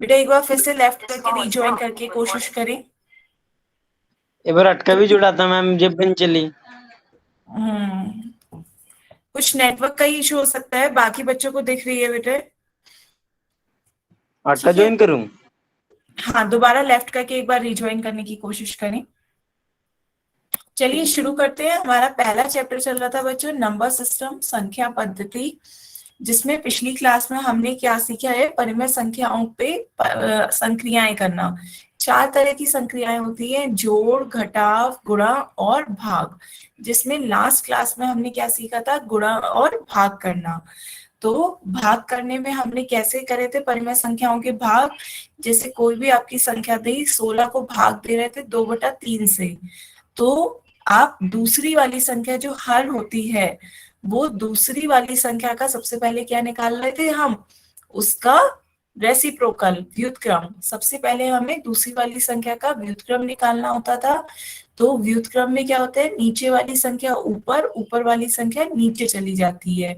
बेटा एक बार फिर से लेफ्ट करके रिज्वाइन करके कोशिश करें। एक बार अटका भी जुड़ा था मैम जब बन चली। कुछ नेटवर्क का इशू हो सकता है, बाकी बच्चों को दिख रही है बेटे। अटका ठीक है, ज्वाइन करूं? हाँ दोबारा लेफ्ट करके एक बार रिज्वाइन करने की कोशिश करें। चलिए शुरू करते हैं। हमारा पहला चैप्टर चल रहा था बच्चों नंबर सिस्टम, संख्या पद्धति, जिसमें पिछली क्लास में हमने क्या सीखा है, परिमेय संख्याओं पे संक्रियाएं करना। चार तरह की संक्रियाएं होती है, जोड़, घटाव, गुणा और भाग, जिसमें लास्ट क्लास में हमने क्या सीखा था, गुणा और भाग करना। तो भाग करने में हमने कैसे करे थे परिमेय संख्याओं के भाग। जैसे कोई भी आपकी संख्या दी, 16 को भाग दे रहे थे 2/3 से, तो आप दूसरी वाली संख्या जो हर होती है, वो दूसरी वाली संख्या का सबसे पहले क्या निकाल रहे थे हम, उसका रेसिप्रोकल, व्युत्क्रम। सबसे पहले हमें दूसरी वाली संख्या का व्युत्क्रम निकालना होता था। तो व्युत्क्रम में क्या होता है, नीचे वाली संख्या ऊपर, ऊपर वाली संख्या नीचे चली जाती है।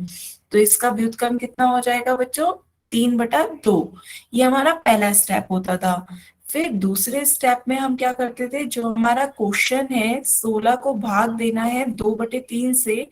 तो इसका व्युत्क्रम कितना हो जाएगा बच्चों, 3/2। ये हमारा पहला स्टेप होता था। फिर दूसरे स्टेप में हम क्या करते थे, जो हमारा क्वेश्चन है 16 को भाग देना है 2/3 से,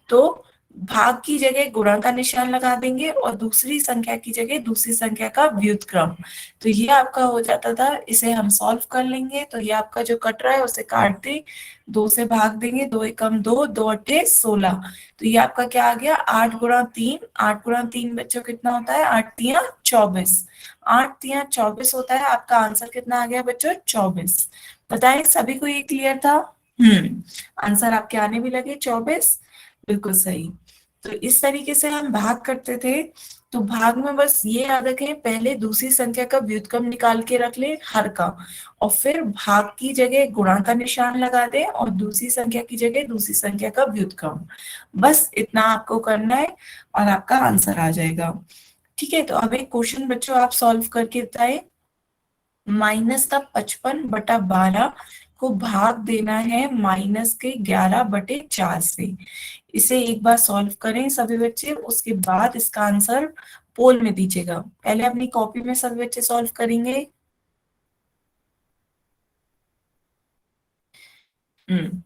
तो भाग की जगह गुणा का निशान लगा देंगे और दूसरी संख्या की जगह दूसरी संख्या का व्युत्क्रम। तो ये आपका हो जाता था। इसे हम सॉल्व कर लेंगे, तो ये आपका जो कट रहा है उसे काट दे, 2 से भाग देंगे, 2 एकम 2, 2/8 16। तो ये आपका क्या आ गया, 8 × 3। 8 × 3 बच्चों कितना होता है, 8×3 = 24। 8×3 = 24 होता है। आपका आंसर कितना आ गया बच्चों, 24। बताएं सभी को ये क्लियर था? आंसर आपके आने भी लगे 24। बिल्कुल सही। तो इस तरीके से हम भाग करते थे। तो भाग में बस ये याद रखें, पहले दूसरी संख्या का व्युत्क्रम निकाल के रख ले हर का, और फिर भाग की जगह गुणा का निशान लगा दे और दूसरी संख्या की जगह दूसरी संख्या का व्युत्क्रम। बस इतना आपको करना है और आपका आंसर आ जाएगा। ठीक है, तो अब एक क्वेश्चन बच्चों आप सॉल्व करके बताए। माइनस का 55/12 को भाग देना है -11/4 से। इसे एक बार सॉल्व करें सभी बच्चे, उसके बाद इसका आंसर पोल में दीजिएगा। पहले अपनी कॉपी में सभी बच्चे सॉल्व करेंगे।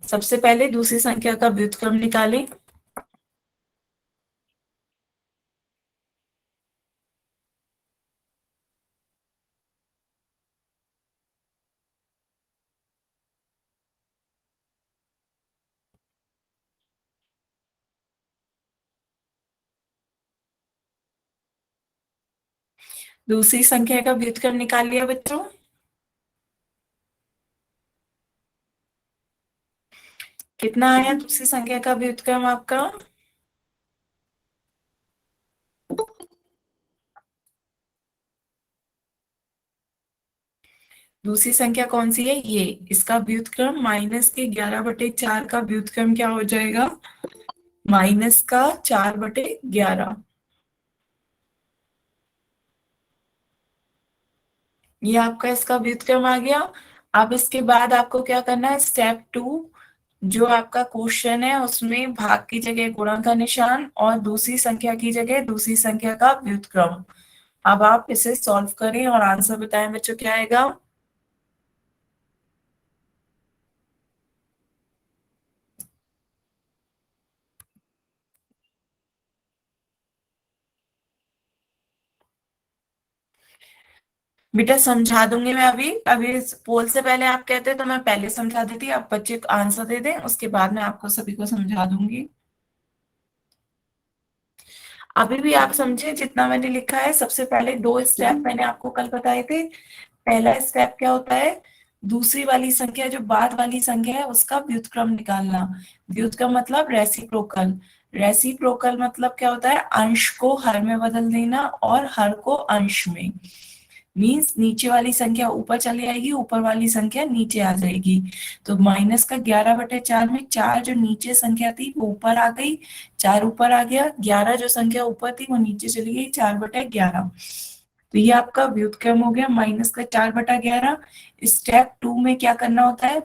सबसे पहले दूसरी संख्या का व्युत्क्रम निकालें। दूसरी संख्या का व्युत्क्रम निकाल लिया बच्चों? कितना आया दूसरी संख्या का व्युत्क्रम आपका? दूसरी संख्या कौन सी है, ये। इसका व्युत्क्रम -11/4 का व्युत्क्रम क्या हो जाएगा, -4/11। ये आपका इसका व्युत्क्रम आ गया। अब इसके बाद आपको क्या करना है, स्टेप 2, जो आपका क्वेश्चन है उसमें भाग की जगह गुणा का निशान और दूसरी संख्या की जगह दूसरी संख्या का व्युत्क्रम। अब आप इसे सॉल्व करें और आंसर बताएं बच्चों क्या आएगा। बेटा समझा दूंगी मैं अभी अभी पोल से पहले आप कहते तो मैं पहले समझा देती। आप बच्चे आंसर दे दें, उसके बाद मैं आपको सभी को समझा दूंगी। अभी भी आप समझे जितना मैंने लिखा है। सबसे पहले 2 स्टेप मैंने आपको कल बताए थे। पहला स्टेप क्या होता है, दूसरी वाली संख्या जो बाद वाली संख्या है उसका व्युत्क्रम निकालना। व्युत्क्रम मतलब रेसिप्रोकल। रेसिप्रोकल मतलब क्या होता है, अंश को हर में बदल देना और हर को अंश में। मीन्स नीचे वाली संख्या ऊपर चली आएगी, ऊपर वाली संख्या नीचे आ जाएगी। तो -11/4 में 4 जो नीचे संख्या थी वो ऊपर आ गई, 4 ऊपर आ गया, 11 जो संख्या ऊपर थी वो नीचे चली गई, 4/11। तो ये आपका व्युत्क्रम हो गया -4/11। स्टेप 2 में क्या करना होता है,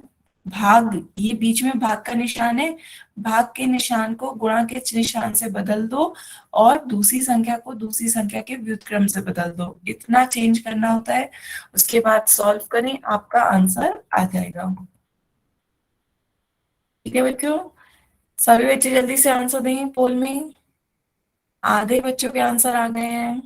भाग, ये बीच में भाग का निशान है, भाग के निशान को गुणा के निशान से बदल दो और दूसरी संख्या को दूसरी संख्या के व्युत्क्रम से बदल दो, इतना चेंज करना होता है। उसके बाद सॉल्व करें, आपका आंसर आ जाएगा। ठीक है बच्चों, सभी बच्चे जल्दी से आंसर दें पोल में। आधे बच्चों के आंसर आ गए हैं।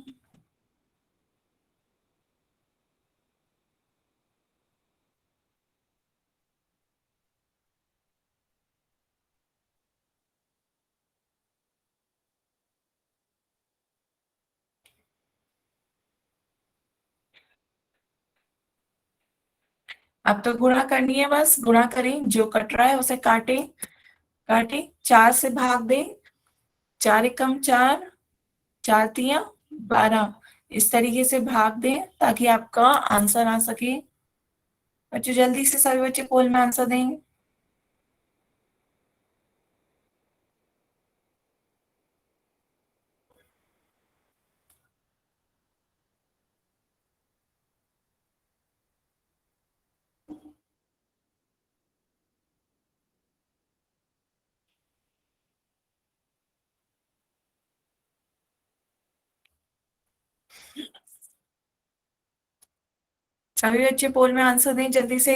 अब तो गुणा करनी है, बस गुणा करें, जो कट रहा है उसे काटे, काटे, 4 से भाग दें, 4 एकम 4, 4 तिया 12, इस तरीके से भाग दें ताकि आपका आंसर आ सके। बच्चों जल्दी से सभी बच्चे पोल में आंसर दें। सभी बच्चे पोल में आंसर दें जल्दी से।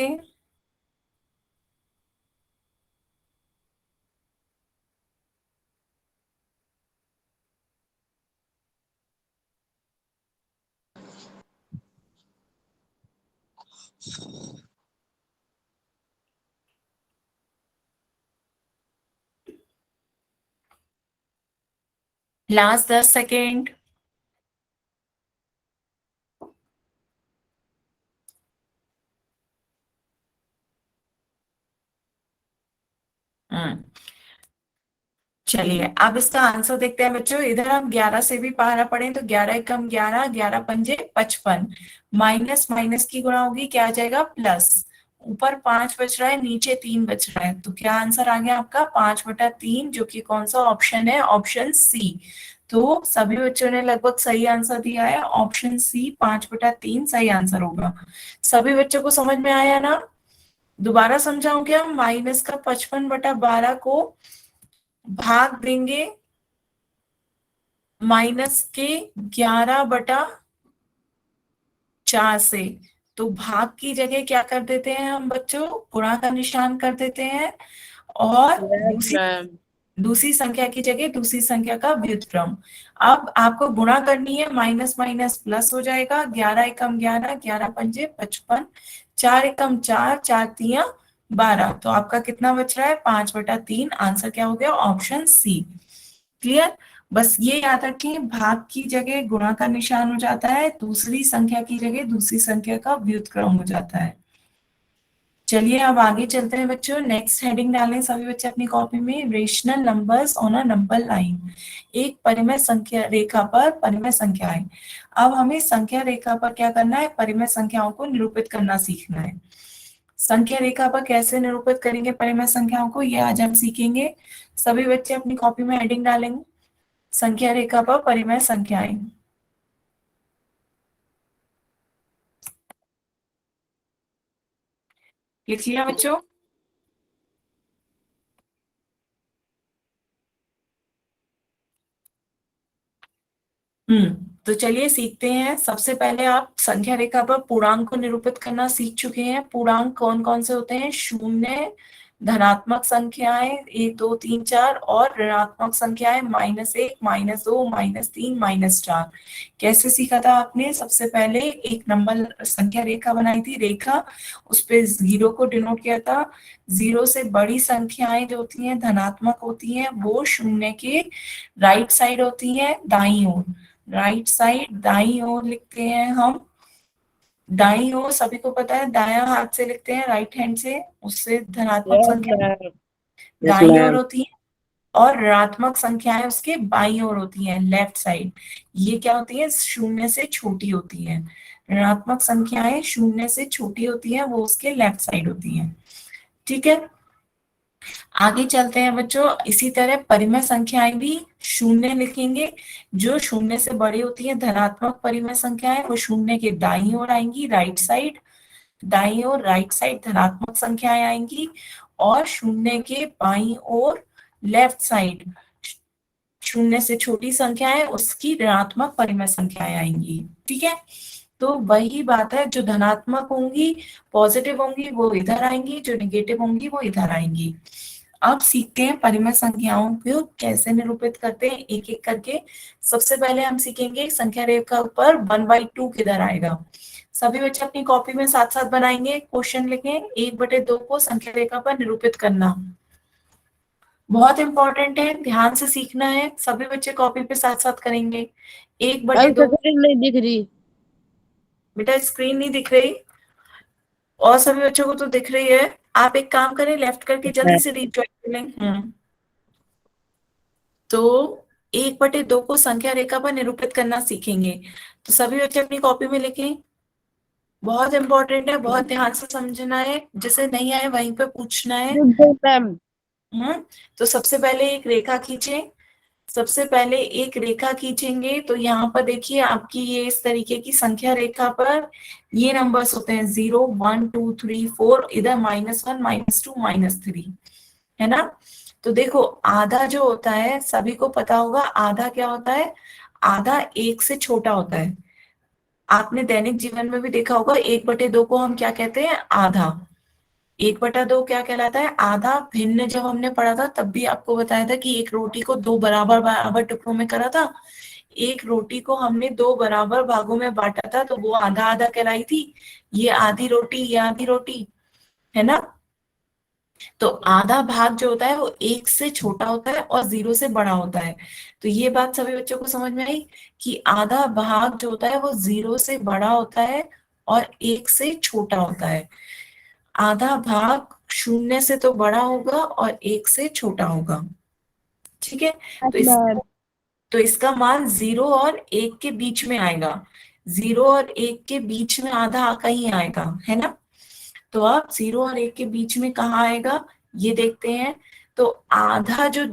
Last 10 second. चलिए अब इसका आंसर देखते हैं बच्चों। इधर हम 11 से भी पहाड़ा पढ़े तो 11 एकम 11, 11 पंजे 55, माइनस माइनस की गुणा होगी, क्या आ जाएगा प्लस, ऊपर 5 बच रहा है, नीचे 3 बच रहा है, तो क्या आंसर आ गया आपका 5/3, जो कि कौन सा ऑप्शन है, ऑप्शन सी। तो सभी बच्चों ने लगभग सही आंसर दिया है, ऑप्शन सी 5/3 सही आंसर होगा। सभी बच्चों को समझ में आया ना? दोबारा समझाऊं क्या? माइनस का 55/12 को भाग देंगे माइनस के 11/4 से, तो भाग की जगह क्या कर देते हैं हम बच्चों, गुणा का निशान कर देते हैं, और यस दूसरी मैम। दूसरी संख्या की जगह दूसरी संख्या का व्युत्क्रम। अब आपको गुणा करनी है, माइनस माइनस प्लस हो जाएगा, 11 एकम 11, 11 पंजे 55, 4 एकम 4, 4 तिया 12, तो आपका कितना बच रहा है 5/3, आंसर क्या हो गया, ऑप्शन सी। क्लियर? बस ये याद रखें, भाग की जगह गुणा का निशान हो जाता है, दूसरी संख्या की जगह दूसरी संख्या का व्युत्क्रम हो जाता है। चलिए अब आगे चलते हैं बच्चों, नेक्स्ट हेडिंग डालें सभी बच्चे अपनी कॉपी में, rational numbers on a number line. एक परिमेय संख्या रेखा पर परिमेय संख्याएं। अब हमें संख्या रेखा पर क्या करना है, परिमेय संख्याओं को निरूपित करना सीखना है। संख्या रेखा पर कैसे निरूपित करेंगे परिमेय संख्याओं को, ये आज हम सीखेंगे। सभी बच्चे अपनी कॉपी में हेडिंग डालेंगे, संख्या रेखा पर परिमेय संख्याएं। लिख लिया बच्चों? तो चलिए सीखते हैं। सबसे पहले आप संख्या रेखा पर पूर्णांक को निरूपित करना सीख चुके हैं। पूर्णांक कौन कौन से होते हैं, शून्य, धनात्मक संख्याएं 1 2 3 4, और ऋणात्मक संख्याएं -1, -2, -3, -4। कैसे सीखा था आपने? सबसे पहले एक नंबर संख्या रेखा बनाई थी, रेखा, उस पे 0 को डिनोट किया था। 0 से बड़ी संख्याएं जो होती हैं धनात्मक होती हैं, वो शून्य के राइट साइड होती है, दाईं ओर, राइट साइड दाईं ओर लिखते हैं हम। दाईं ओर सभी को पता है, दायां हाथ से लिखते हैं, राइट हैंड से, उससे धनात्मक यस संख्या मैम। यस दाईं ओर मैम। होती है, और ऋणात्मक संख्याएं उसके बाईं ओर होती हैं, लेफ्ट साइड। ये क्या होती है, शून्य से छोटी होती है। ऋणात्मक संख्याएं शून्य से छोटी होती हैं, वो उसके लेफ्ट साइड होती हैं। ठीक है, आगे चलते हैं बच्चों। इसी तरह परिमेय संख्याएं भी शून्य लिखेंगे, जो शून्य से बड़ी होती है धनात्मक परिमेय संख्याएं, वो शून्य के दाईं ओर आएंगी, राइट साइड। दाईं ओर राइट साइड धनात्मक संख्याएं आएंगी और शून्य के बाईं ओर लेफ्ट साइड शून्य से छोटी संख्याएं उसकी ऋणात्मक परिमेय संख्याएं आएंगी। ठीक है, तो वही बात है, जो धनात्मक होंगी पॉजिटिव होंगी वो इधर आएंगी, जो निगेटिव होंगी वो इधर आएंगी। अब सीखते हैं परिमेय संख्याओं को कैसे निरूपित करते हैं एक एक करके। सबसे पहले हम सीखेंगे संख्या रेखा पर 1/2 किधर आएगा। सभी बच्चे अपनी कॉपी में साथ साथ बनाएंगे, क्वेश्चन लिखें 1/2 को संख्या रेखा पर निरूपित करना। बहुत इंपॉर्टेंट है, ध्यान से सीखना है, सभी बच्चे कॉपी पे साथ साथ करेंगे। 1/2 नहीं दिख रही बेटा, स्क्रीन नहीं दिख रही और सभी बच्चों को तो दिख रही है। आप एक काम करें, लेफ्ट करके जल्दी से रीड कर लें। तो 1/2 को संख्या रेखा पर निरूपित करना सीखेंगे। तो सभी बच्चे अपनी कॉपी में लिखें, बहुत इंपॉर्टेंट है, बहुत ध्यान से समझना है, जिसे नहीं आए वहीं पे पूछना है। मैम। तो सबसे पहले एक रेखा खींचें। सबसे पहले एक रेखा खींचेंगे तो यहाँ पर देखिए आपकी ये इस तरीके की संख्या रेखा पर ये नंबर्स होते हैं 0 1 2 3 4, इधर -1 -2 -3, है ना। तो देखो आधा जो होता है सभी को पता होगा, आधा क्या होता है, आधा 1 से छोटा होता है। आपने दैनिक जीवन में भी देखा होगा 1/2 को हम क्या कहते हैं, आधा। 1/2 क्या कहलाता है, आधा। भिन्न जब हमने पढ़ा था तब भी आपको बताया था कि एक रोटी को 2 बराबर बराबर टुकड़ों में करा था। एक रोटी को हमने 2 बराबर भागों में बांटा था तो वो आधा आधा कहलाई थी। ये आधी रोटी, ये आधी रोटी, है ना। तो आधा भाग जो होता है वो 1 से छोटा होता है और 0 से बड़ा होता है। तो ये बात सभी बच्चों को समझ में आई कि आधा भाग जो होता है वो 0 से बड़ा होता है और 1 से छोटा होता है। आधा भाग 0 से तो बड़ा होगा और 1 से छोटा होगा। ठीक है, तो इसका मान 0 और 1 के बीच में आएगा। 0 और 1 के बीच में आधा कहीं आएगा, है ना। तो अब 0 और 1 के बीच में कहाँ आएगा ये देखते हैं। तो आधा जो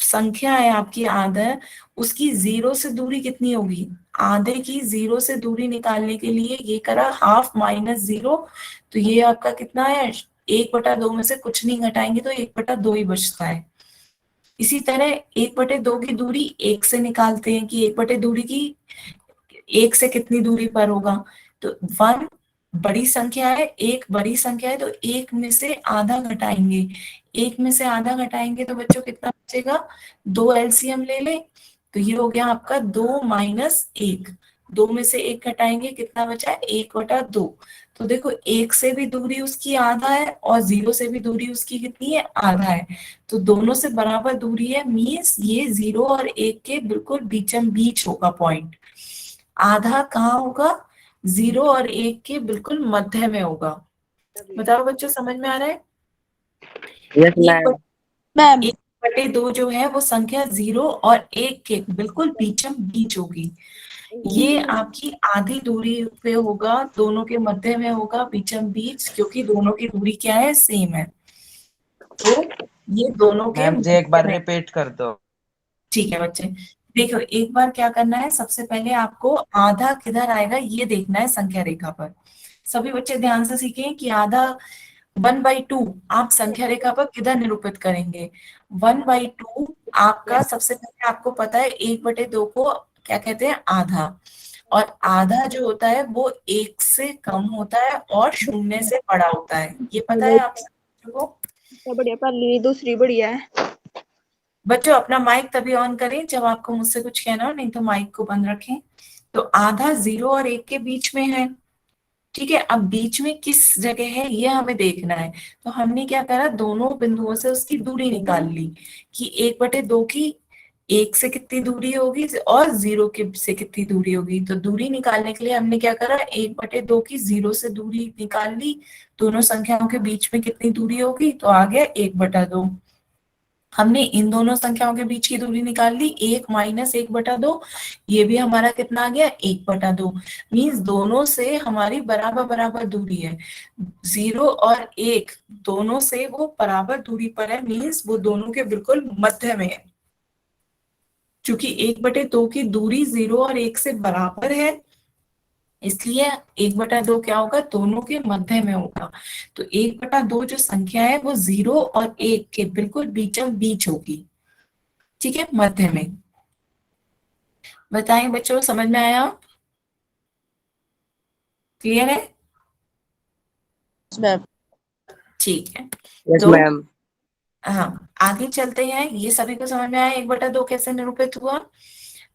संख्या है आपकी, आधा, उसकी 0 से दूरी कितनी होगी, आधे की 0 से दूरी निकालने के लिए ये करा ½ -0। तो ये आपका कितना है, 1/2 में से कुछ नहीं घटाएंगे तो 1/2 ही बचता है। इसी तरह 1/2 की दूरी 1 से निकालते हैं कि 1/2 दूरी की 1 से कितनी दूरी पर होगा। तो 1 बड़ी संख्या है, 1 बड़ी संख्या है, तो 1 में से आधा घटाएंगे। 1 में से आधा घटाएंगे तो बच्चों कितना बचेगा, 2 एलसीएम ले ले तो ये हो गया आपका 2 - 1। 2 में से 1 घटाएंगे कितना बचा, 1/2। तो देखो 1 से भी दूरी उसकी आधा है और 0 से भी दूरी उसकी कितनी है, आधा है। तो दोनों से बराबर दूरी है, मीन्स ये 0 और 1 के बिल्कुल बीचम बीच होगा पॉइंट। आधा कहाँ होगा, 0 और 1 के बिल्कुल मध्य में होगा। बताओ बच्चों, समझ में आ रहा है। Yes ma'am. 1/2 जो है वो संख्या 0 और 1 के बिल्कुल बीचम बीच होगी। ये आपकी आधी दूरी पे होगा, दोनों के मध्य में होगा, बीचम बीच, क्योंकि दोनों की दूरी क्या है, सेम है। तो ये दोनों के मैम जी एक बार मध्य में। रिपीट कर दो। ठीक है बच्चे, देखो एक बार क्या करना है, सबसे पहले आपको आधा किधर आएगा ये देखना है संख्या रेखा पर। सभी बच्चे ध्यान से सीखें कि आधा 1/2 आप संख्या रेखा पर किधर निरूपित करेंगे। 1/2 आपका, सबसे पहले आपको पता है 1/2 को क्या कहते हैं, आधा। और आधा जो होता है वो 1 से कम होता है और 0 से बड़ा होता है, ये पता है आप सबको। बढ़िया, पहली दूसरी बढ़िया है। बच्चों अपना माइक तभी ऑन करें जब आपको मुझसे कुछ कहना हो, नहीं तो माइक को बंद रखें। तो आधा 0 और 1 के बीच में है। ठीक है, अब बीच में किस जगह है ये हमें देखना है। तो हमने क्या करा, दोनों बिंदुओं से उसकी दूरी निकाल ली कि 1/2 की 1 से कितनी दूरी होगी और 0 के से कितनी दूरी होगी। तो दूरी निकालने के लिए हमने क्या करा, 1/2 की 0 से दूरी निकाल ली, दोनों संख्याओं के बीच में कितनी दूरी होगी, तो आ गया 1/2। हमने इन दोनों संख्याओं के बीच की दूरी निकाल ली, 1 - 1/2, ये भी हमारा कितना आ गया, 1/2। मीन्स दोनों से हमारी बराबर बराबर दूरी है। 0 और 1 दोनों से वो बराबर दूरी पर है, मीन्स वो दोनों के बिल्कुल मध्य में है। क्योंकि 1/2 की दूरी 0 और 1 से बराबर है, इसलिए 1/2 क्या होगा, दोनों के मध्य में होगा। तो 1/2 जो संख्या है वो 0 और 1 के बिल्कुल बीचों बीच होगी, ठीक है, मध्य में। बताएं बच्चों, समझ में आया? क्लियर है? मैम। ठीक है। यस तो मैम। हाँ, आगे चलते हैं। ये सभी को समझ में आया 1/2 कैसे निरूपित हुआ?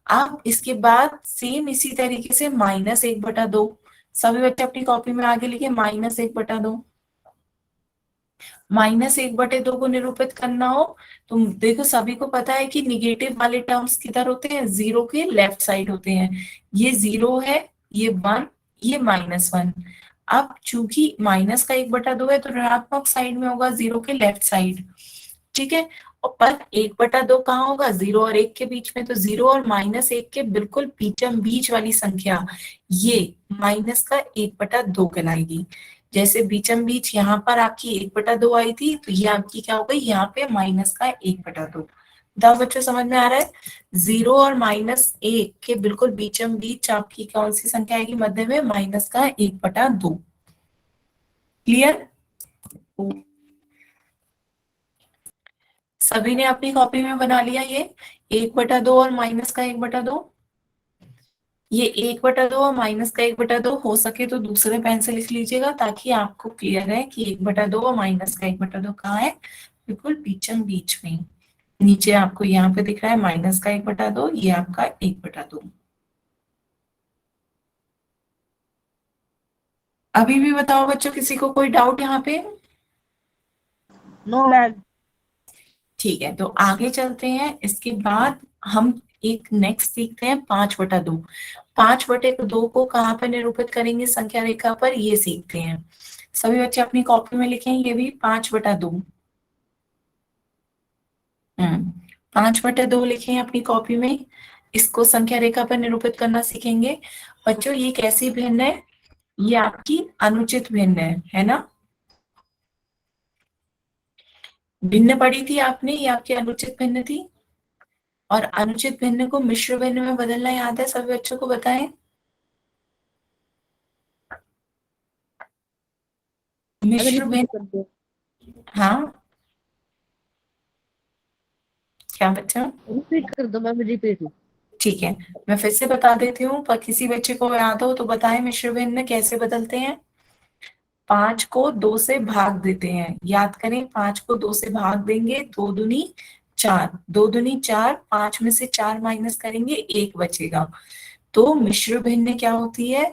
अब इसके बाद सेम इसी तरीके से -1/2। सभी बच्चे अपनी कॉपी में आगे लिखे -1/2। -1/2 को निरूपित करना हो तो देखो, सभी को पता है कि निगेटिव वाले टर्म्स किधर होते हैं, जीरो के लेफ्ट साइड होते हैं। ये 0 है, ये 1, ये -1। अब चूंकि माइनस का 1/2 है तो ऋणात्मक साइड में होगा, 0 के लेफ्ट साइड, ठीक है। और पर 1/2 कहाँ होगा, 0 और 1 के बीच में। तो 0 और -1 के बिल्कुल बीचम बीच वाली संख्या ये माइनस का 1/2 कहलाएगी। जैसे बीचम बीच यहाँ पर आपकी 1/2 आई थी, तो ये आपकी क्या हो गई, यहाँ पे माइनस का 1/2। बताओ बच्चों, समझ में आ रहा है? 0 और -1 के बिल्कुल बीचम बीच आपकी कौन सी संख्या आएगी मध्य में, माइनस का 1/2। क्लियर? सभी ने अपनी कॉपी में बना लिया ये 1/2 और माइनस का 1/2? ये 1/2 और माइनस का 1/2 हो सके तो दूसरे पेन से लिख लीजिएगा, ताकि आपको क्लियर है कि 1/2 और माइनस का 1/2 कहाँ है, बिल्कुल बीचम बीच में। नीचे आपको यहाँ पे दिख रहा है माइनस का 1/2, ये आपका 1/2। अभी भी बताओ बच्चों, किसी को कोई डाउट यहाँ पे? No ma'am. ठीक है, तो आगे चलते हैं। इसके बाद हम एक नेक्स्ट सीखते हैं 5/2। 5/2 को कहाँ पर निरूपित करेंगे संख्या रेखा पर, ये सीखते हैं। सभी बच्चे अपनी कॉपी में लिखें ये भी 5/2। 5/2 लिखें अपनी कॉपी में। इसको संख्या रेखा पर निरूपित करना सीखेंगे। बच्चों ये कैसी भिन्न है, ये आपकी अनुचित भिन्न है ना? भिन्न पढ़ी थी आपने, ये आपकी अनुचित भिन्न थी। और अनुचित भिन्न को मिश्र भिन्न में बदलना याद है सभी बच्चों को? बताएं। मिश्र भिन्न, कर दो। हाँ क्या बच्चा? रिपीट कर दो मैम, रिपीट। ठीक है, मैं फिर से बता देती हूँ, पर किसी बच्चे को याद हो तो बताएं मिश्र भिन्न कैसे बदलते हैं। 5 को 2 से भाग देते हैं, याद करें, 5 को 2 से भाग देंगे, 2 दूनी 4, 2 दूनी 4, 5 में से 4 माइनस करेंगे, 1 बचेगा। तो मिश्र भिन्न क्या होती है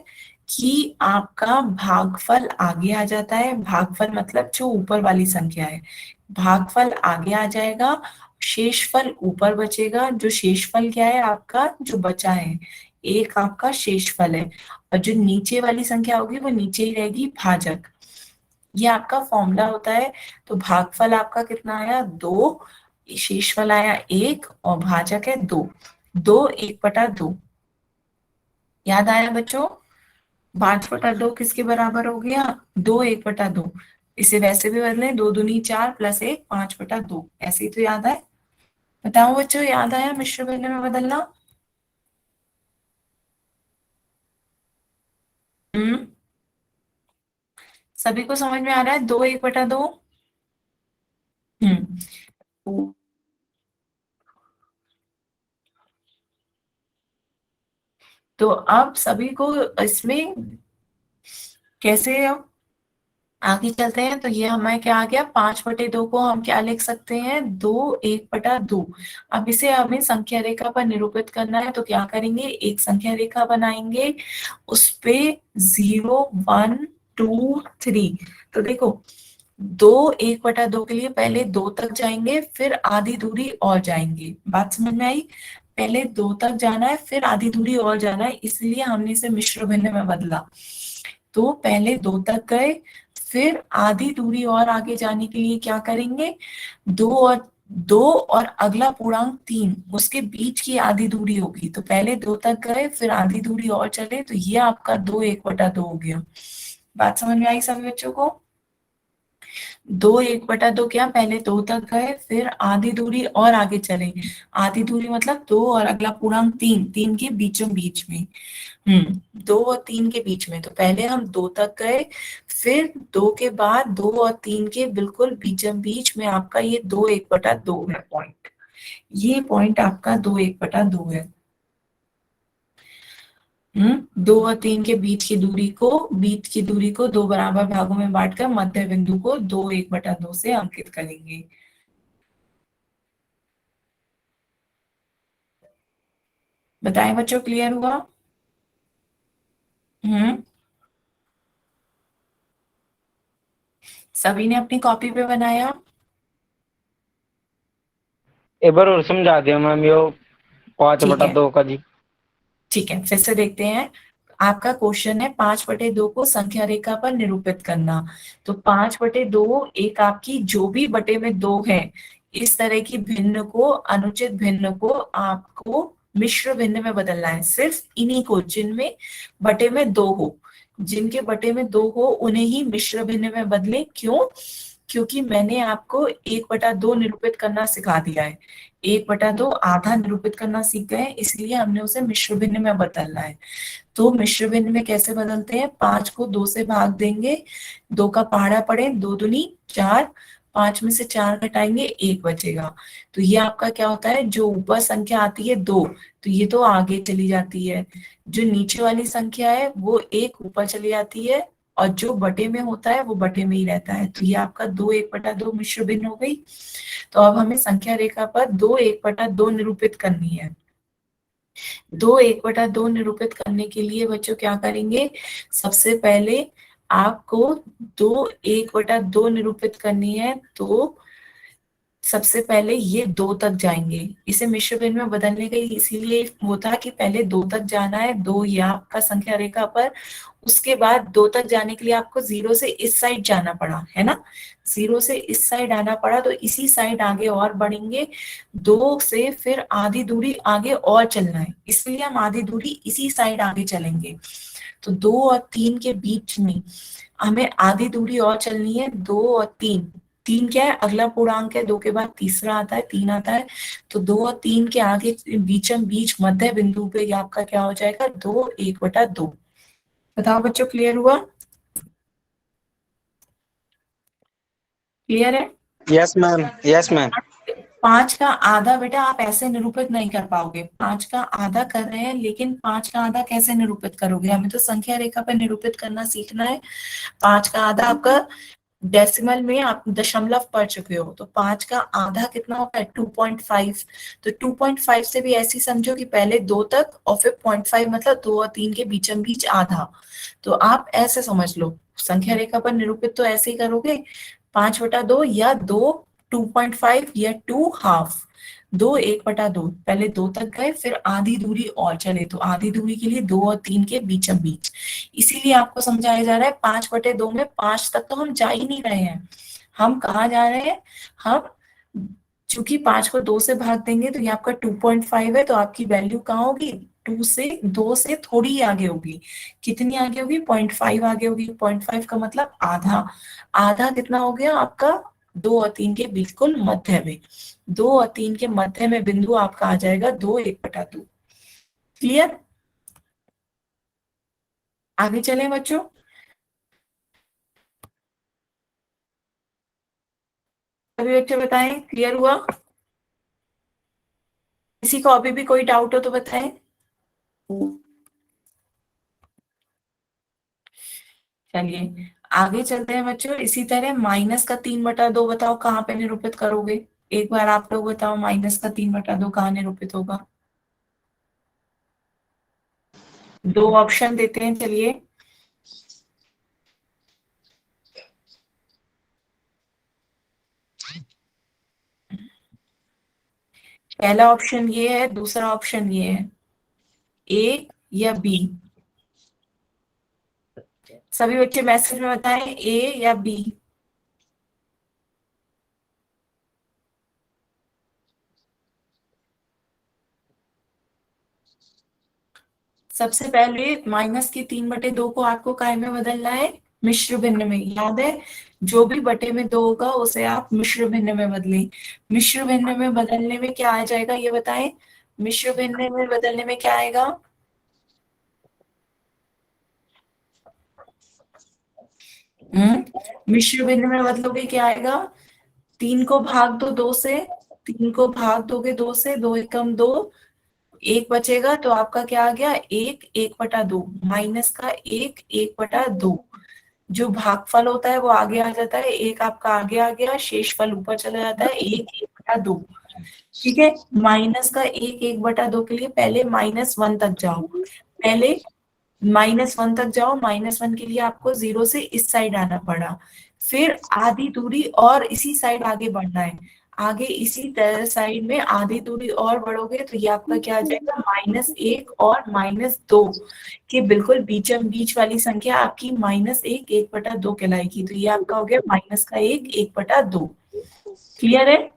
कि आपका भागफल आगे आ जाता है। भागफल मतलब जो ऊपर वाली संख्या है, भागफल आगे आ जाएगा, शेषफल ऊपर बचेगा। जो शेषफल क्या है आपका, जो बचा है, एक आपका शेषफल है, और जो नीचे वाली संख्या होगी वो नीचे ही रहेगी, भाजक। ये आपका फॉर्मूला होता है। तो भागफल आपका कितना आया, 2, शेषफल आया 1, और भाजक है 2। 2 1/2। याद आया बच्चों? 5/2 किसके बराबर हो गया, 2 1/2। इसे वैसे भी बदले, 2 दूनी 4 प्लस 1 5/2, ऐसे ही तो याद है। बताओ बच्चों, याद आया मिश्र भिन्न में बदलना? हम्म, सभी को समझ में आ रहा है 2 1/2? हम्म, तो अब सभी को इसमें कैसे, अब आगे चलते हैं। तो ये हमारे क्या आ गया, 5/2 को हम क्या लिख सकते हैं, 2 1/2। अब इसे हमें संख्या रेखा पर निरूपित करना है, तो क्या करेंगे, एक संख्या रेखा बनाएंगे, उस पे 0 1 2 3। तो देखो, 2 1/2 के लिए पहले 2 तक जाएंगे, फिर आधी दूरी और जाएंगे। बात समझ में आई? पहले 2 तक जाना है, फिर आधी दूरी और जाना है, इसलिए हमने इसे मिश्र भिन्न में बदला। तो पहले 2 तक गए, फिर आधी दूरी और आगे जाने के लिए क्या करेंगे, 2 और अगला पूर्णांक 3, उसके बीच की आधी दूरी होगी। तो पहले 2 तक गए, फिर आधी दूरी और चले, तो ये आपका 2 1/2 हो गया। बात समझ में आई सभी बच्चों को? दो एक बटा दो क्या, पहले दो तक गए, फिर आधी दूरी और आगे चले। आधी दूरी मतलब दो और अगला पूर्णांक तीन, तीन के बीचों बीच में। दो और तीन के बीच में, तो पहले हम दो तक गए, फिर दो के बाद दो और तीन के बिल्कुल बीचों बीच में आपका ये दो एक बटा दो है पॉइंट। ये पॉइंट आपका दो एक बटा दो है। दो और तीन के बीच की दूरी को दो बराबर भागों में बांटकर मध्य बिंदु को दो एक बटा दो से अंकित करेंगे। बताएं बच्चों, क्लियर हुआ? हम्म सभी ने अपनी कॉपी पे बनाया? एक बार और समझा दिया मैम यो पाँच ठीक बटा है, दो का जी। ठीक है, फिर से देखते हैं। आपका क्वेश्चन है 5/2 को संख्या रेखा पर निरूपित करना। तो 5/2 एक आपकी जो भी बटे में दो है, इस तरह की भिन्न को, अनुचित भिन्न को आपको मिश्र भिन्न में बदलना है। सिर्फ इन्हीं को, जिनमें बटे में दो हो, जिनके बटे में दो हो उन्हें ही मिश्र भिन्न में बदले। क्यों? क्योंकि मैंने आपको 1/2 निरूपित करना सिखा दिया है। 1/2 आधा निरूपित करना सीख गए, इसलिए हमने उसे मिश्र भिन्न में बदलना है। तो मिश्र भिन्न में कैसे बदलते हैं? 5 को 2 से भाग देंगे, 2 का पहाड़ा पड़े, 2 दूनी 4, 5 में से 4 घटाएंगे, 1 बचेगा। तो ये आपका क्या होता है, जो ऊपर संख्या आती है 2, तो ये तो आगे चली जाती है। जो नीचे वाली संख्या है वो 1 ऊपर चली जाती है, और जो बटे में होता है वो बटे में ही रहता है। तो ये आपका 2 1/2 मिश्र भिन्न हो गई। तो अब हमें संख्या रेखा पर 2 1/2 निरूपित करनी है। 2 1/2 निरूपित करने के लिए बच्चों क्या करेंगे? सबसे पहले आपको 2 1/2 निरूपित करनी है, तो सबसे पहले ये दो तक जाएंगे। इसे मिश्र भिन्न में बदलने का इसीलिए वो था कि पहले दो तक जाना है, दो या आपका संख्या रेखा पर। उसके बाद दो तक जाने के लिए आपको जीरो से इस साइड जाना पड़ा, है ना? जीरो से इस साइड आना पड़ा, तो इसी साइड आगे और बढ़ेंगे। दो से फिर आधी दूरी आगे और चलना है, इसलिए हम आधी दूरी इसी साइड आगे चलेंगे। तो दो और तीन के बीच में हमें आधी दूरी और चलनी है। दो और तीन, तीन क्या है, अगला पूर्णांक है, दो के बाद तीसरा आता है, तीन आता है। तो दो और तीन के आगे बीचम बीच मध्य बिंदु पे ये आपका क्या हो जाएगा, 2 1/2। बताओ बच्चों, क्लियर हुआ? क्लियर है? Yes ma'am, yes ma'am. 5 का आधा बेटा आप ऐसे निरूपित नहीं कर पाओगे। 5 का आधा कर रहे हैं, लेकिन 5 का आधा कैसे निरूपित करोगे? हमें तो संख्या रेखा पर निरूपित करना सीखना है। 5 का आधा आपका डेसिमल में आप दशमलव पढ़ चुके हो, तो 5 का आधा कितना होता है, 2.5। तो 2.5 से भी ऐसी समझो कि पहले दो तक और फिर 0.5, मतलब दो और तीन के बीचम बीच आधा। तो आप ऐसे समझ लो, संख्या रेखा पर निरूपित तो ऐसे ही करोगे, 5/2 या दो 2.5 या 2 हाफ। 2 1/2, पहले दो तक गए, फिर आधी दूरी और चले, तो आधी दूरी के लिए दो और तीन के बीचम बीच। इसीलिए आपको समझाया जा रहा है 5/2 में 5 तक तो हम जा ही नहीं रहे हैं। हम कहाँ जा रहे हैं? हम चूंकि 5 को 2 से भाग देंगे तो ये आपका 2.5 है, तो आपकी वैल्यू कहाँ होगी? 2 से थोड़ी ही आगे होगी। कितनी आगे होगी? 0.5 आगे होगी। 0.5 का मतलब आधा। आधा कितना हो गया आपका? दो और तीन के बिल्कुल मध्य में। दो और तीन के मध्य में बिंदु आपका आ जाएगा 2 1/2। क्लियर? आगे चलें बच्चों। सभी बच्चे बताएं, क्लियर हुआ? किसी को अभी भी कोई डाउट हो तो बताएं। चलिए आगे चलते हैं बच्चों। इसी तरह -3/2 बताओ कहाँ पे निरूपित करोगे? एक बार आप लोग बताओ, -3/2 कहाँ निरूपित होगा? दो ऑप्शन देते हैं, चलिए। पहला ऑप्शन ये है, दूसरा ऑप्शन ये है, ए या बी। सभी बच्चे मैसेज में बताएं, ए या बी। सबसे पहले -3/2 को आपको काय में बदलना है? मिश्र भिन्न में, याद है जो भी बटे में 2 होगा उसे आप मिश्र भिन्न में बदलें। मिश्र भिन्न में बदलने में क्या आ जाएगा ये बताएं, मिश्र भिन्न में बदलने में क्या आएगा? मिश्र भिन्न में बदलोगे क्या आएगा? 3 को भाग दो 2 से, 3 को भाग दोगे 2 से, 2 एकम 2, 1 बचेगा तो आपका क्या आ गया? 1 1/2, माइनस का 1 1/2। जो भागफल होता है वो आगे आ जाता है, 1 आपका आगे आ गया, शेषफल ऊपर चला जाता है, 1 1/2। ठीक है, माइनस का 1 1/2 के लिए पहले -1 तक जाओ, पहले -1 तक जाओ, -1 के लिए आपको 0 से इस साइड आना पड़ा, फिर आधी दूरी और इसी साइड आगे बढ़ना है, आगे इसी तरह साइड में आधी दूरी और बढ़ोगे तो ये आपका क्या आ जाएगा? -1 और -2 के बिल्कुल बीचम बीच वाली संख्या आपकी -1 1/2 कहलाएगी, तो ये आपका हो गया -1 1/2। क्लियर है?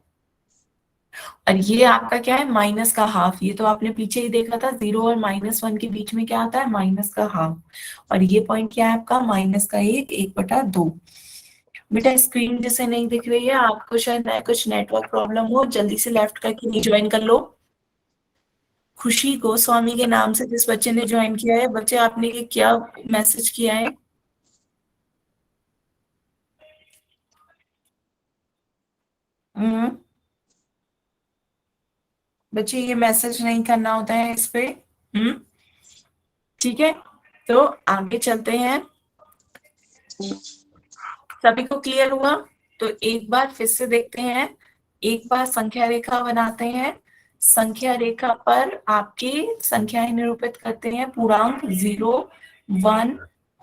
और ये आपका क्या है? माइनस का हाफ। ये तो आपने पीछे ही देखा था, 0 और -1 के बीच में क्या आता है? माइनस का हाफ। और ये पॉइंट क्या है आपका? -1 1/2। बेटा स्क्रीन जैसे नहीं दिख रही है आपको, शायद कुछ नेटवर्क प्रॉब्लम हो, जल्दी से लेफ्ट करके रिज्वाइन कर लो। खुशी गोस्वामी के नाम से जिस बच्चे ने ज्वाइन किया है, बच्चे आपने ये क्या मैसेज किया है? हम्म, बच्चे ये मैसेज नहीं करना होता है इस पे। ठीक है, तो आगे चलते हैं। सभी को क्लियर हुआ? तो एक बार फिर से देखते हैं, एक बार संख्या रेखा बनाते हैं। संख्या रेखा पर आपकी संख्याएं निरूपित करते हैं, पूर्णांक 0 1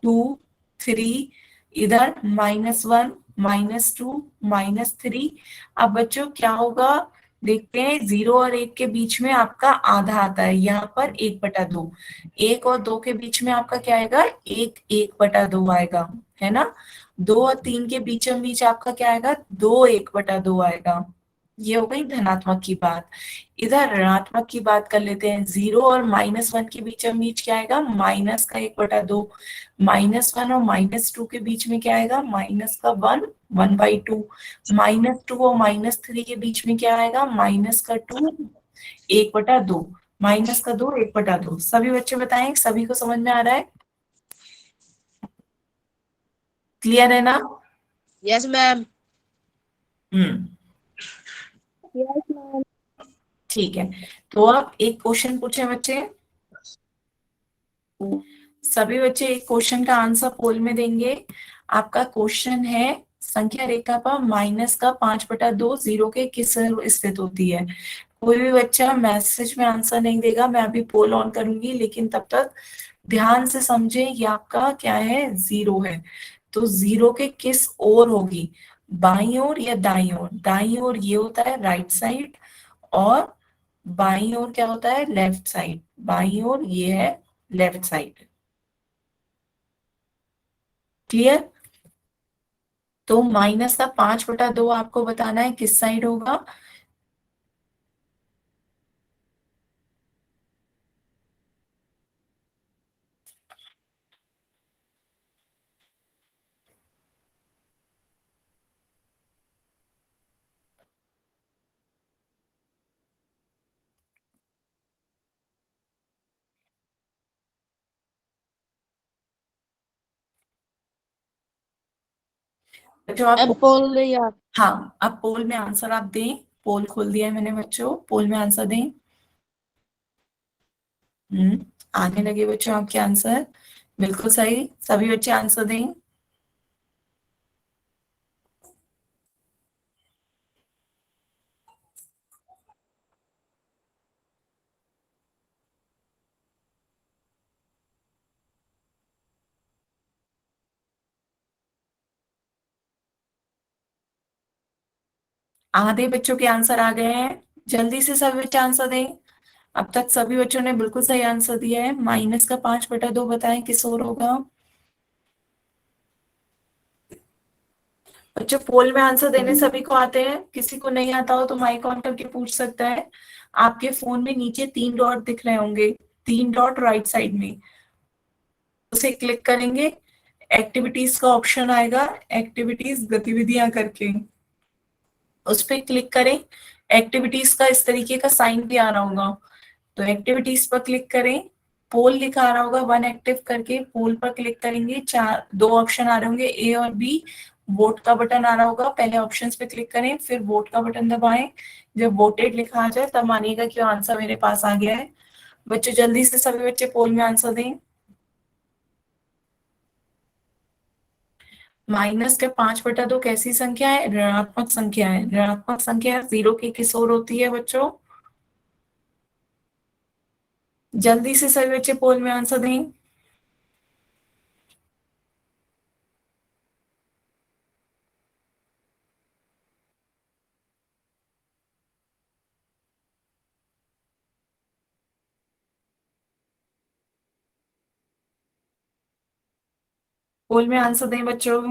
2 3, इधर -1 -2 -3। अब बच्चों क्या होगा देखते हैं, 0 और 1 के बीच में आपका आधा आता है, यहाँ पर 1/2। 1 और 2 के बीच में आपका क्या आएगा? 1 1/2 आएगा, है ना? 2 और 3 के बीचों बीच आपका क्या आएगा? 2 1/2 आएगा। ये हो गई धनात्मक की बात। इधर ऋणात्मक की बात कर लेते हैं, 0 और -1 के बीचों बीच क्या आएगा? माइनस का 1/2। -1 और -2 के बीच में क्या आएगा? माइनस का 1 1/2। -2 और -3 के बीच में क्या आएगा? -2 1/2। -2 1/2। सभी बच्चे बताएं, सभी को समझ में आ रहा है? क्लियर है ना? Yes ma'am. Hmm, yes ma'am. ठीक है। तो अब एक क्वेश्चन पूछे बच्चे, सभी बच्चे एक क्वेश्चन का आंसर पोल में देंगे। आपका क्वेश्चन है, संख्या रेखा पर माइनस का 5/2 0 के किस स्थित होती है? कोई भी बच्चा मैसेज में आंसर नहीं देगा, मैं अभी पोल ऑन करूंगी, लेकिन तब तक ध्यान से समझे, ये आपका क्या है? 0 है, तो 0 के किस ओर होगी? बाईं ओर या दाईं ओर? दाईं ओर ये होता है राइट साइड, और बाईं ओर क्या होता है? Left side. बाईं ओर ये है लेफ्ट साइड। क्लियर? तो माइनस का 5/2 आपको बताना है किस साइड होगा। जो आप, पोल या हाँ अब पोल में आंसर आप दें, पोल खोल दिया है मैंने बच्चों, पोल में आंसर दें। आने लगे बच्चों आपके आंसर, बिल्कुल सही, सभी बच्चे आंसर दें। आधे बच्चों के आंसर आ गए हैं, जल्दी से सभी बच्चे आंसर दें। अब तक सभी बच्चों ने बिल्कुल सही आंसर दिया है। माइनस का 5/2 बताएं किस ओर होगा? बच्चों पोल में आंसर देने सभी को आते हैं, किसी को नहीं आता हो तो माइक ऑन करके पूछ सकता है। आपके फोन में नीचे 3 डॉट दिख रहे होंगे, 3 डॉट राइट साइड में, उसे क्लिक करेंगे, एक्टिविटीज का ऑप्शन आएगा, एक्टिविटीज गतिविधियां करके, उस पर क्लिक करें। एक्टिविटीज का इस तरीके का साइन भी आ रहा होगा, तो एक्टिविटीज पर क्लिक करें। पोल लिखा आ रहा होगा वन एक्टिव करके, पोल पर क्लिक करेंगे, चार दो ऑप्शन आ रहे होंगे ए और बी। वोट का बटन आ रहा होगा, पहले ऑप्शंस पे क्लिक करें, फिर वोट का बटन दबाएं। जब वोटेड लिखा आ जाए तब मानिएगा कि आंसर मेरे पास आ गया है। बच्चों जल्दी से सभी बच्चे पोल में आंसर दें। माइनस के 5/2 कैसी संख्या है? ऋणात्मक संख्या है। ऋणात्मक संख्या 0 की किस ओर होती है बच्चों? जल्दी से सभी बच्चे पोल में आंसर दें। पोल में आंसर दें बच्चों।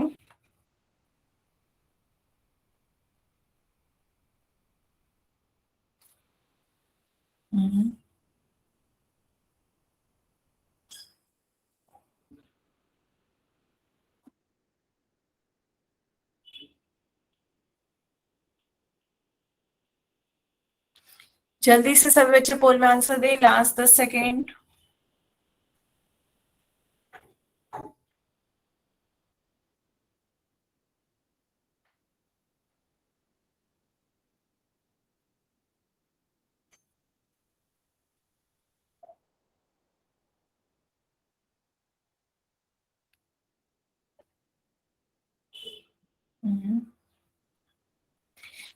हम्म। जल्दी से सभी बच्चे पोल में आंसर दें, लास्ट 10 सेकेंड।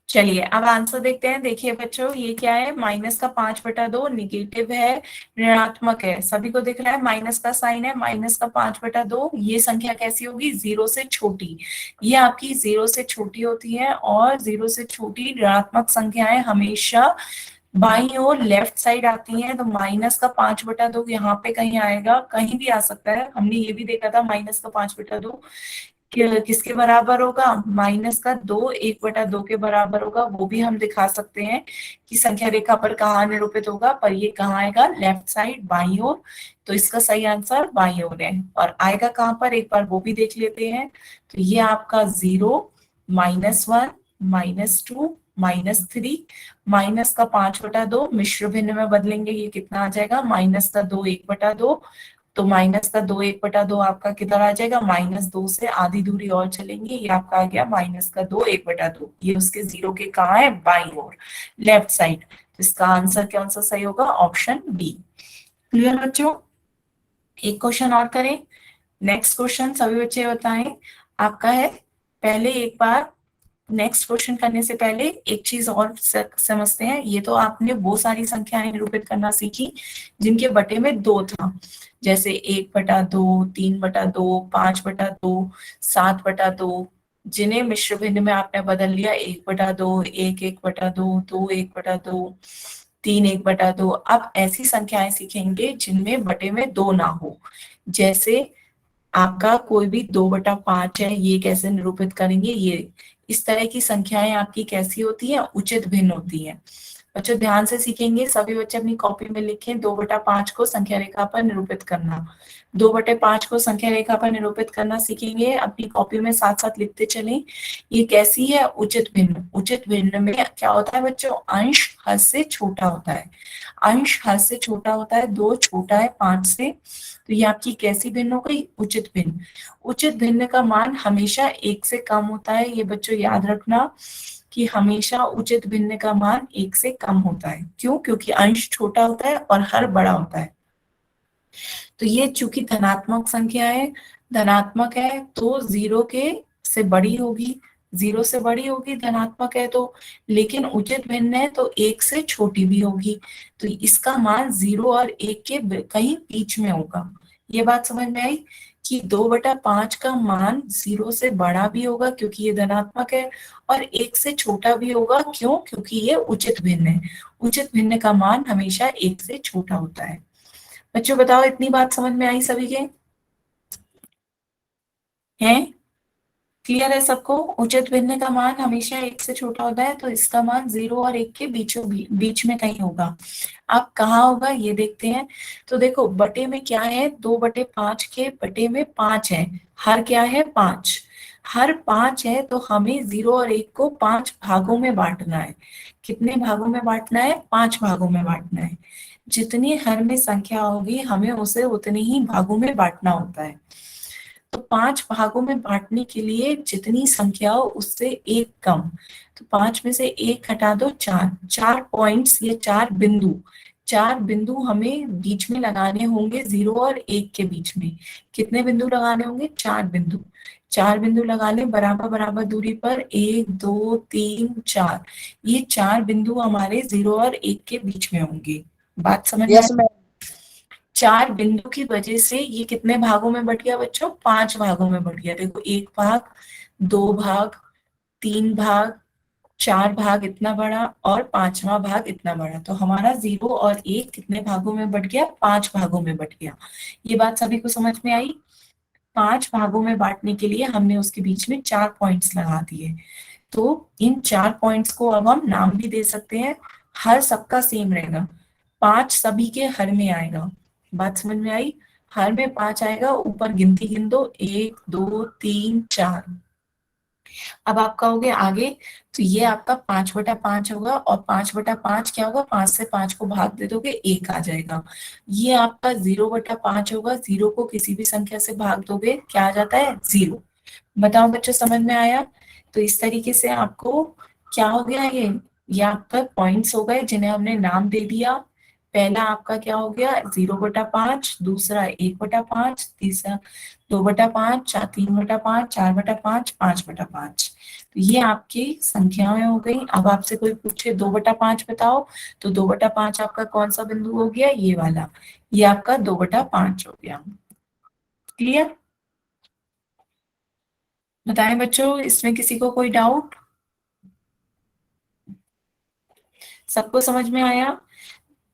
चलिए अब आंसर देखते हैं। देखिए बच्चों ये क्या है, माइनस का 5/2 निगेटिव है, ऋणात्मक है, सभी को दिख रहा है माइनस का साइन है। माइनस का 5/2 ये संख्या कैसी होगी? 0 से छोटी। ये आपकी 0 से छोटी होती है, और 0 से छोटी ऋणात्मक संख्याएं हमेशा बाईं ओर लेफ्ट साइड आती हैं। तो माइनस का 5/2 यहाँ पे कहीं आएगा, कहीं भी आ सकता है। हमने ये भी देखा था माइनस का 5/2 किसके बराबर होगा? माइनस का 2 1/2 के बराबर होगा। वो भी हम दिखा सकते हैं कि संख्या रेखा पर कहाँ निरूपित होगा, पर ये कहाँ आएगा? लेफ्ट साइड बाईं ओर। तो इसका सही आंसर बाईं ओर है। और आएगा कहाँ पर, एक बार वो भी देख लेते हैं। तो ये आपका 0 -1 -2 -3 माइनस का 5/2 मिश्र भिन्न में बदलेंगे, ये कितना आ जाएगा? माइनस का 2 1/2। तो माइनस का 2 1/2 आपका किधर आ जाएगा? -2 से आधी दूरी और चलेंगे, ये आपका आ गया माइनस का 2 1/2। ये उसके 0 के कहाँ है? बाईं ओर लेफ्ट साइड। तो इसका आंसर कौन सा सही होगा? Option B. क्लियर बच्चों? एक क्वेश्चन और करें। नेक्स्ट क्वेश्चन सभी बच्चे बताएं आपका है। पहले एक बार नेक्स्ट क्वेश्चन करने से पहले एक चीज और समझते हैं। ये तो आपने वो सारी संख्याएं निरूपित करना सीखी जिनके बटे में 2 था, जैसे 1/2 3/2 5/2 7/2, जिन्हें मिश्र भिन्न में आपने बदल लिया 1/2 1 1/2 2 1/2 3 1/2। अब ऐसी संख्याएं सीखेंगे जिनमें बटे में 2 ना हो। जैसे आपका कोई भी 2/5 है, ये कैसे निरूपित करेंगे? ये इस तरह की संख्याएं आपकी कैसी होती है? उचित भिन्न होती है। बच्चों ध्यान से सीखेंगे, सभी बच्चे अपनी कॉपी में लिखें 2/5 को संख्या रेखा पर निरूपित करना। 2/5 को संख्या रेखा पर निरूपित करना सीखेंगे, अपनी कॉपी में साथ साथ लिखते चलें। ये कैसी है? उचित भिन्न। उचित भिन्न में क्या होता है बच्चों? अंश हद से छोटा होता है। अंश हद से छोटा होता है, 2 छोटा है 5 से। तो ये आपकी कैसी भिन्न हो गई? उचित भिन्न। उचित भिन्न का मान हमेशा 1 से कम होता है। ये बच्चों याद रखना कि हमेशा उचित भिन्न का मान 1 से कम होता है। क्यों? क्योंकि अंश छोटा होता है और हर बड़ा होता है। तो ये चूंकि धनात्मक संख्या है, धनात्मक है तो 0 के से बड़ी होगी, 0 से बड़ी होगी धनात्मक है तो, लेकिन उचित भिन्न है तो 1 से छोटी भी होगी। तो इसका मान 0 और 1 के कहीं बीच में होगा। ये बात समझ में आई कि 2/5 का मान 0 से बड़ा भी होगा क्योंकि ये धनात्मक है, और 1 से छोटा भी होगा। क्यों? क्योंकि ये उचित भिन्न है। उचित भिन्न का मान हमेशा 1 से छोटा होता है। बच्चों बताओ, इतनी बात समझ में आई सभी के? हैं? क्लियर है सबको? उचित भिन्न का मान हमेशा एक से छोटा होता है, तो इसका मान 0 और 1 के बीच में कहीं होगा। अब कहाँ होगा ये देखते हैं। तो देखो बटे में क्या है, 2/5 के बटे में 5 है। हर क्या है, 5। हर 5 है तो हमें 0 और 1 को 5 भागों में बांटना है। कितने भागों में बांटना है? 5 भागों में बांटना है। जितनी हर में संख्या होगी हमें उसे उतने ही भागों में बांटना होता है। तो 5 भागों में बांटने के लिए जितनी संख्या हो उससे एक कम, तो 5 में से एक हटा दो, 4। 4 पॉइंट्स, ये 4 बिंदु, 4 बिंदु हमें बीच में लगाने होंगे 0 और 1 के बीच में। कितने बिंदु लगाने होंगे? 4 बिंदु। 4 बिंदु लगा लें बराबर बराबर दूरी पर, 1 2 3 4। ये 4 बिंदु हमारे 0 और 1 के बीच में होंगे। बात समझ में? Yes ma'am. 4 बिंदु की वजह से ये कितने भागों में बट गया बच्चों? 5 भागों में बट गया। देखो 1 भाग, 2 भाग, 3 भाग, 4 भाग इतना बड़ा, और 5वां भाग इतना बड़ा। तो हमारा 0 और 1 कितने भागों में बट गया? 5 भागों में बट गया। ये बात सभी को समझ में आई? 5 भागों में बांटने के लिए हमने उसके बीच में 4 पॉइंट्स लगा दिए। तो इन 4 पॉइंट्स को अब हम नाम भी दे सकते हैं। हर सबका सेम रहेगा, 5 सभी के हर में आएगा। बात समझ में आई? हर में 5 आएगा, ऊपर गिनती गिन दो, 1 2 3 4। अब आप कहोगे आगे, तो ये आपका 5/5 होगा, और 5/5 क्या होगा? 5 से 5 को भाग दे दोगे, 1 आ जाएगा। ये आपका 0/5 होगा, 0 को किसी भी संख्या से भाग दोगे क्या आ जाता है? 0। बताओ बच्चों, समझ में आया? तो इस तरीके से आपको क्या हो गया, ये आपका पॉइंट्स हो गए जिन्हें हमने नाम दे दिया। पहला आपका क्या हो गया? 0/5, दूसरा 1/5, तीसरा 2/5, 3/5, 4/5, 5/5। तो ये आपकी संख्याएं हो गई। अब आपसे कोई पूछे 2/5 बताओ, तो 2/5 आपका कौन सा बिंदु हो गया? ये वाला। ये आपका 2/5 हो गया। क्लियर? बताएं बच्चों, इसमें किसी को कोई डाउट? सबको समझ में आया?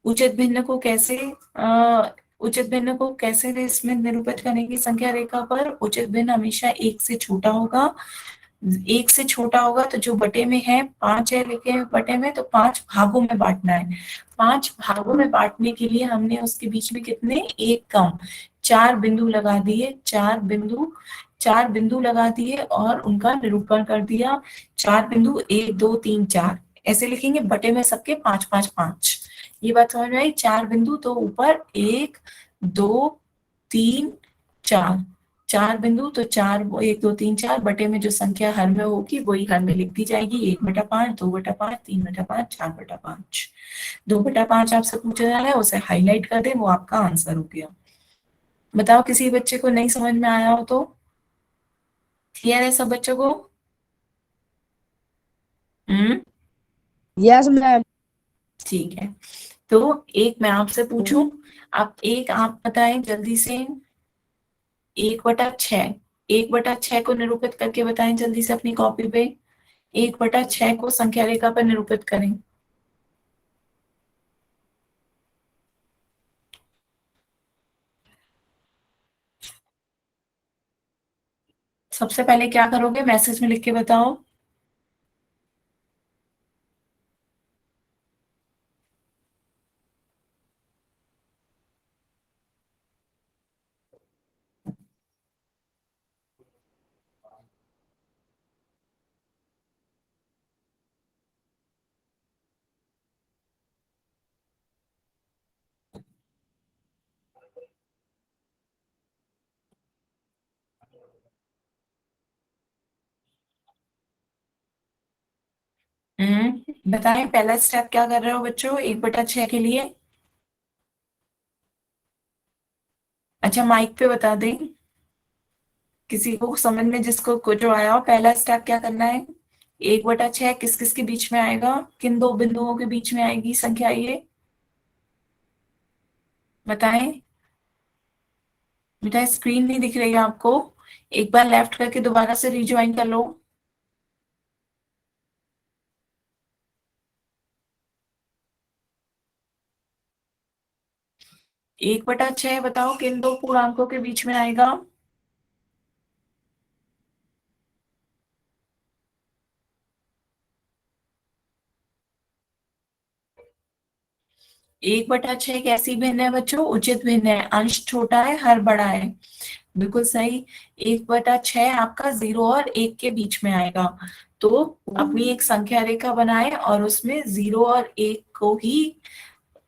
उचित भिन्न को कैसे उचित भिन्न को कैसे इसमें निरूपित करने की संख्या रेखा पर? उचित भिन्न हमेशा 1 से छोटा होगा। 1 से छोटा होगा तो जो बटे में है, 5 है लेकिन बटे में, तो 5 भागों में बांटना है। 5 भागों में बांटने के लिए हमने उसके बीच में कितने? एक कम, 4 बिंदु लगा दिए। 4 बिंदु लगा दिए और उनका निरूपण कर दिया। 4 बिंदु, 1 2 3 4 ऐसे लिखेंगे, बटे में सबके 5 5 5। ये बात समझ में आई? 4 बिंदु तो ऊपर 1 2 3 4, 4 बिंदु तो 4, 1 2 3 4, बटे में जो संख्या हर में होगी वही हर में लिख दी जाएगी। 1/5, 2/5, 3/5, 4/5। 2/5 आपसे पूछा जा रहा है, उसे हाईलाइट कर दे, वो आपका आंसर हो गया। बताओ किसी बच्चे को नहीं समझ में आया हो तो? क्लियर है सब बच्चों को? हम्म, यस मैम। ठीक है। तो एक मैं आपसे पूछूं, आप बताएं जल्दी से। 1/6, 1/6 को निरूपित करके बताएं जल्दी से अपनी कॉपी पे। 1/6 को संख्या रेखा पर निरूपित करें। सबसे पहले क्या करोगे? मैसेज में लिख के बताओ। बताएं पहला स्टेप क्या कर रहे हो बच्चों 1/6 के लिए? अच्छा माइक पे बता दें, किसी को समझ में जिसको को जो आया हो, पहला स्टेप क्या करना है? 1/6 किस किस के बीच में आएगा? किन दो बिंदुओं के बीच में आएगी संख्या ये? बताएं। बेटा स्क्रीन नहीं दिख रही है आपको? एक बार लेफ्ट करके दोबारा से रिज्वाइन कर लो। 1/6 बताओ किन दो पूर्णांकों के बीच में आएगा? 1/6 कैसी भिन्न है बच्चों? उचित भिन्न है, अंश छोटा है, हर बड़ा है। बिल्कुल सही। 1/6 आपका 0 और 1 के बीच में आएगा। तो अपनी एक संख्या रेखा बनाएं और उसमें 0 और 1 को ही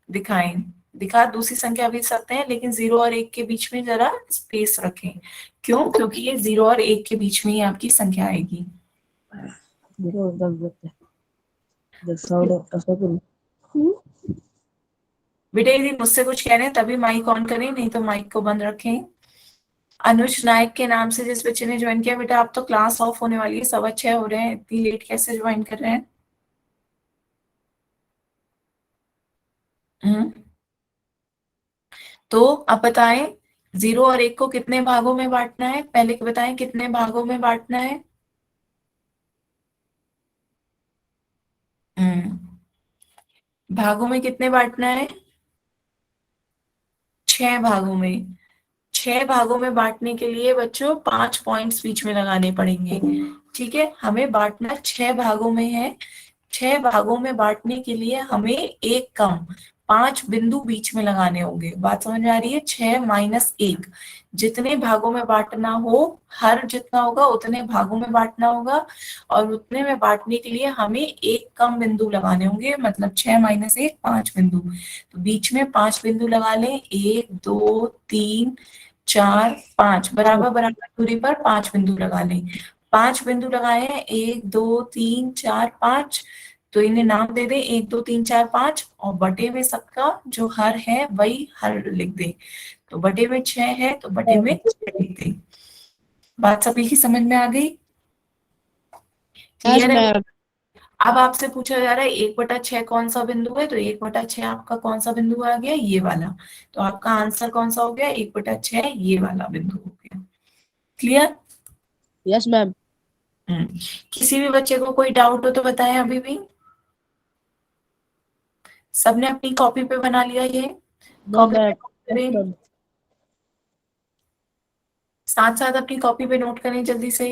दिखाएं। दिखा दूसरी संख्या भी सकते हैं, लेकिन 0 और 1 के बीच में जरा स्पेस रखें। क्यों? क्योंकि ये 0 और 1 के बीच में ही आपकी संख्या आएगी। बेटा यदि मुझसे कुछ कह रहे हैं तभी माइक ऑन करें, नहीं तो माइक को बंद रखें। अनुज नायक के नाम से जिस बच्चे ने ज्वाइन किया, बेटा आप तो क्लास ऑफ होने वाली है, 6:15 हो रहे हैं, इतनी लेट कैसे ज्वाइन कर रहे हैं? हम्म। तो अब बताएं 0 और 1 को कितने भागों में बांटना है? पहले बताएं कितने भागों में बांटना है। भागों में कितने बांटना है? 6 भागों में। 6 भागों में बांटने के लिए बच्चों 5 पॉइंट्स बीच में लगाने पड़ेंगे। ठीक है, हमें बांटना 6 भागों में है। 6 भागों में बांटने के लिए हमें एक कम 5 बिंदु बीच में लगाने होंगे। बात समझ में आ रही है? 6 - 1, जितने भागों में बांटना हो, हर जितना होगा उतने भागों में बांटना होगा, और उतने में बांटने के लिए हमें एक कम बिंदु लगाने होंगे, मतलब 6 - 1 5 बिंदु। तो बीच में 5 बिंदु लगा लें, 1 2 3 4 5, बराबर बराबर दूरी पर 5 बिंदु लगा लें। 5 बिंदु लगाए हैं, 1 2 3 4 5, तो इन्हें नाम दे दें 1 2 3 4 5, और बटे में सबका जो हर है वही हर लिख दें। तो बटे में 6 है तो बटे में 6 लिख दें। बात सभी की समझ में आ गई? यस क्लियर है? मैम। अब आपसे पूछा जा रहा है 1/6 कौन सा बिंदु है, तो 1/6 आपका कौन सा बिंदु आ गया? ये वाला। तो आपका आंसर कौन सा हो गया? 1/6 ये वाला बिंदु हो गया। क्लियर? Yes ma'am. किसी भी बच्चे को कोई डाउट हो तो बताएं अभी भी। सबने अपनी कॉपी पे बना लिया ये? नो कॉपी पे मैम। नोट करें, साथ साथ अपनी कॉपी पे नोट करें जल्दी से।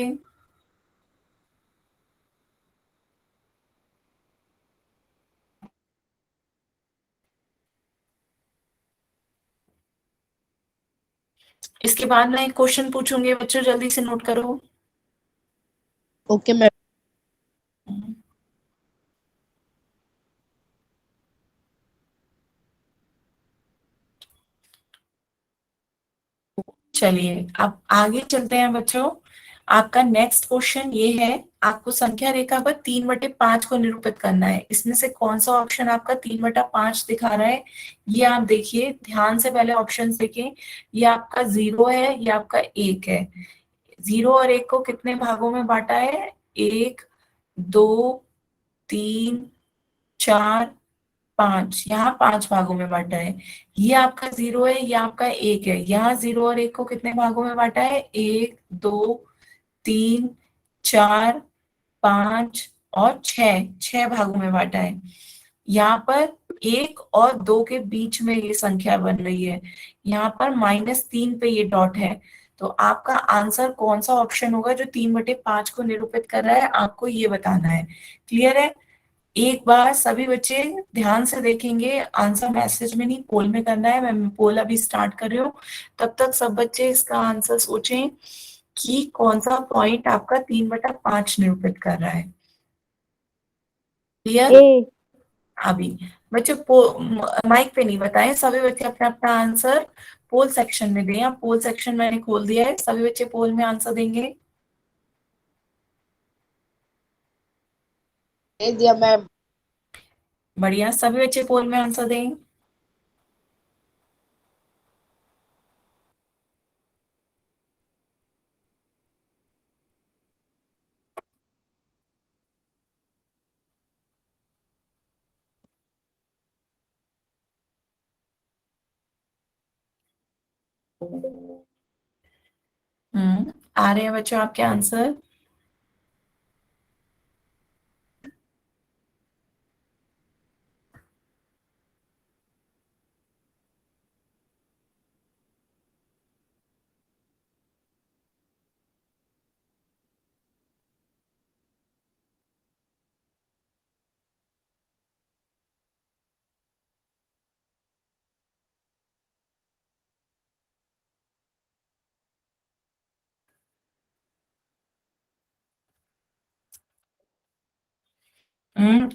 इसके बाद मैं एक क्वेश्चन पूछूंगी बच्चों, जल्दी से नोट करो। Okay ma'am. चलिए अब आगे चलते हैं बच्चों। आपका नेक्स्ट क्वेश्चन ये है, आपको संख्या रेखा पर 3/5 को निरूपित करना है। इसमें से कौन सा ऑप्शन आपका 3/5 दिखा रहा है? ये आप देखिए ध्यान से, पहले ऑप्शन देखें। ये आपका 0 है, ये आपका 1 है। 0 और 1 को कितने भागों में बांटा है? 1 2 3 4 5, यहाँ 5 भागों में बांटा है। ये आपका 0 है, ये आपका 1 है। यहाँ 0 और 1 को कितने भागों में बांटा है? 1 2 3 4 5 और 6, 6 भागों में बांटा है। यहाँ पर 1 और 2 के बीच में ये संख्या बन रही है, यहाँ पर -3 पे ये डॉट है। तो आपका आंसर कौन सा ऑप्शन होगा जो 3/5 को निरूपित कर रहा है? आपको ये बताना है। क्लियर है? एक बार सभी बच्चे ध्यान से देखेंगे, आंसर मैसेज में नहीं पोल में करना है। मैं पोल अभी स्टार्ट कर रही हूँ, तब तक सब बच्चे इसका आंसर सोचें कि कौन सा पॉइंट आपका 3/5 निरूपित कर रहा है। क्लियर? ए। अभी बच्चे माइक पे नहीं बताएं, सभी बच्चे अपना अपना आंसर पोल सेक्शन में दें। अब पोल सेक्शन मैंने खोल दिया है, सभी बच्चे पोल में आंसर देंगे। दे दिया मैम। बढ़िया, सभी बच्चे पोल में आंसर दें। आ रहे हैं बच्चों आपके आंसर?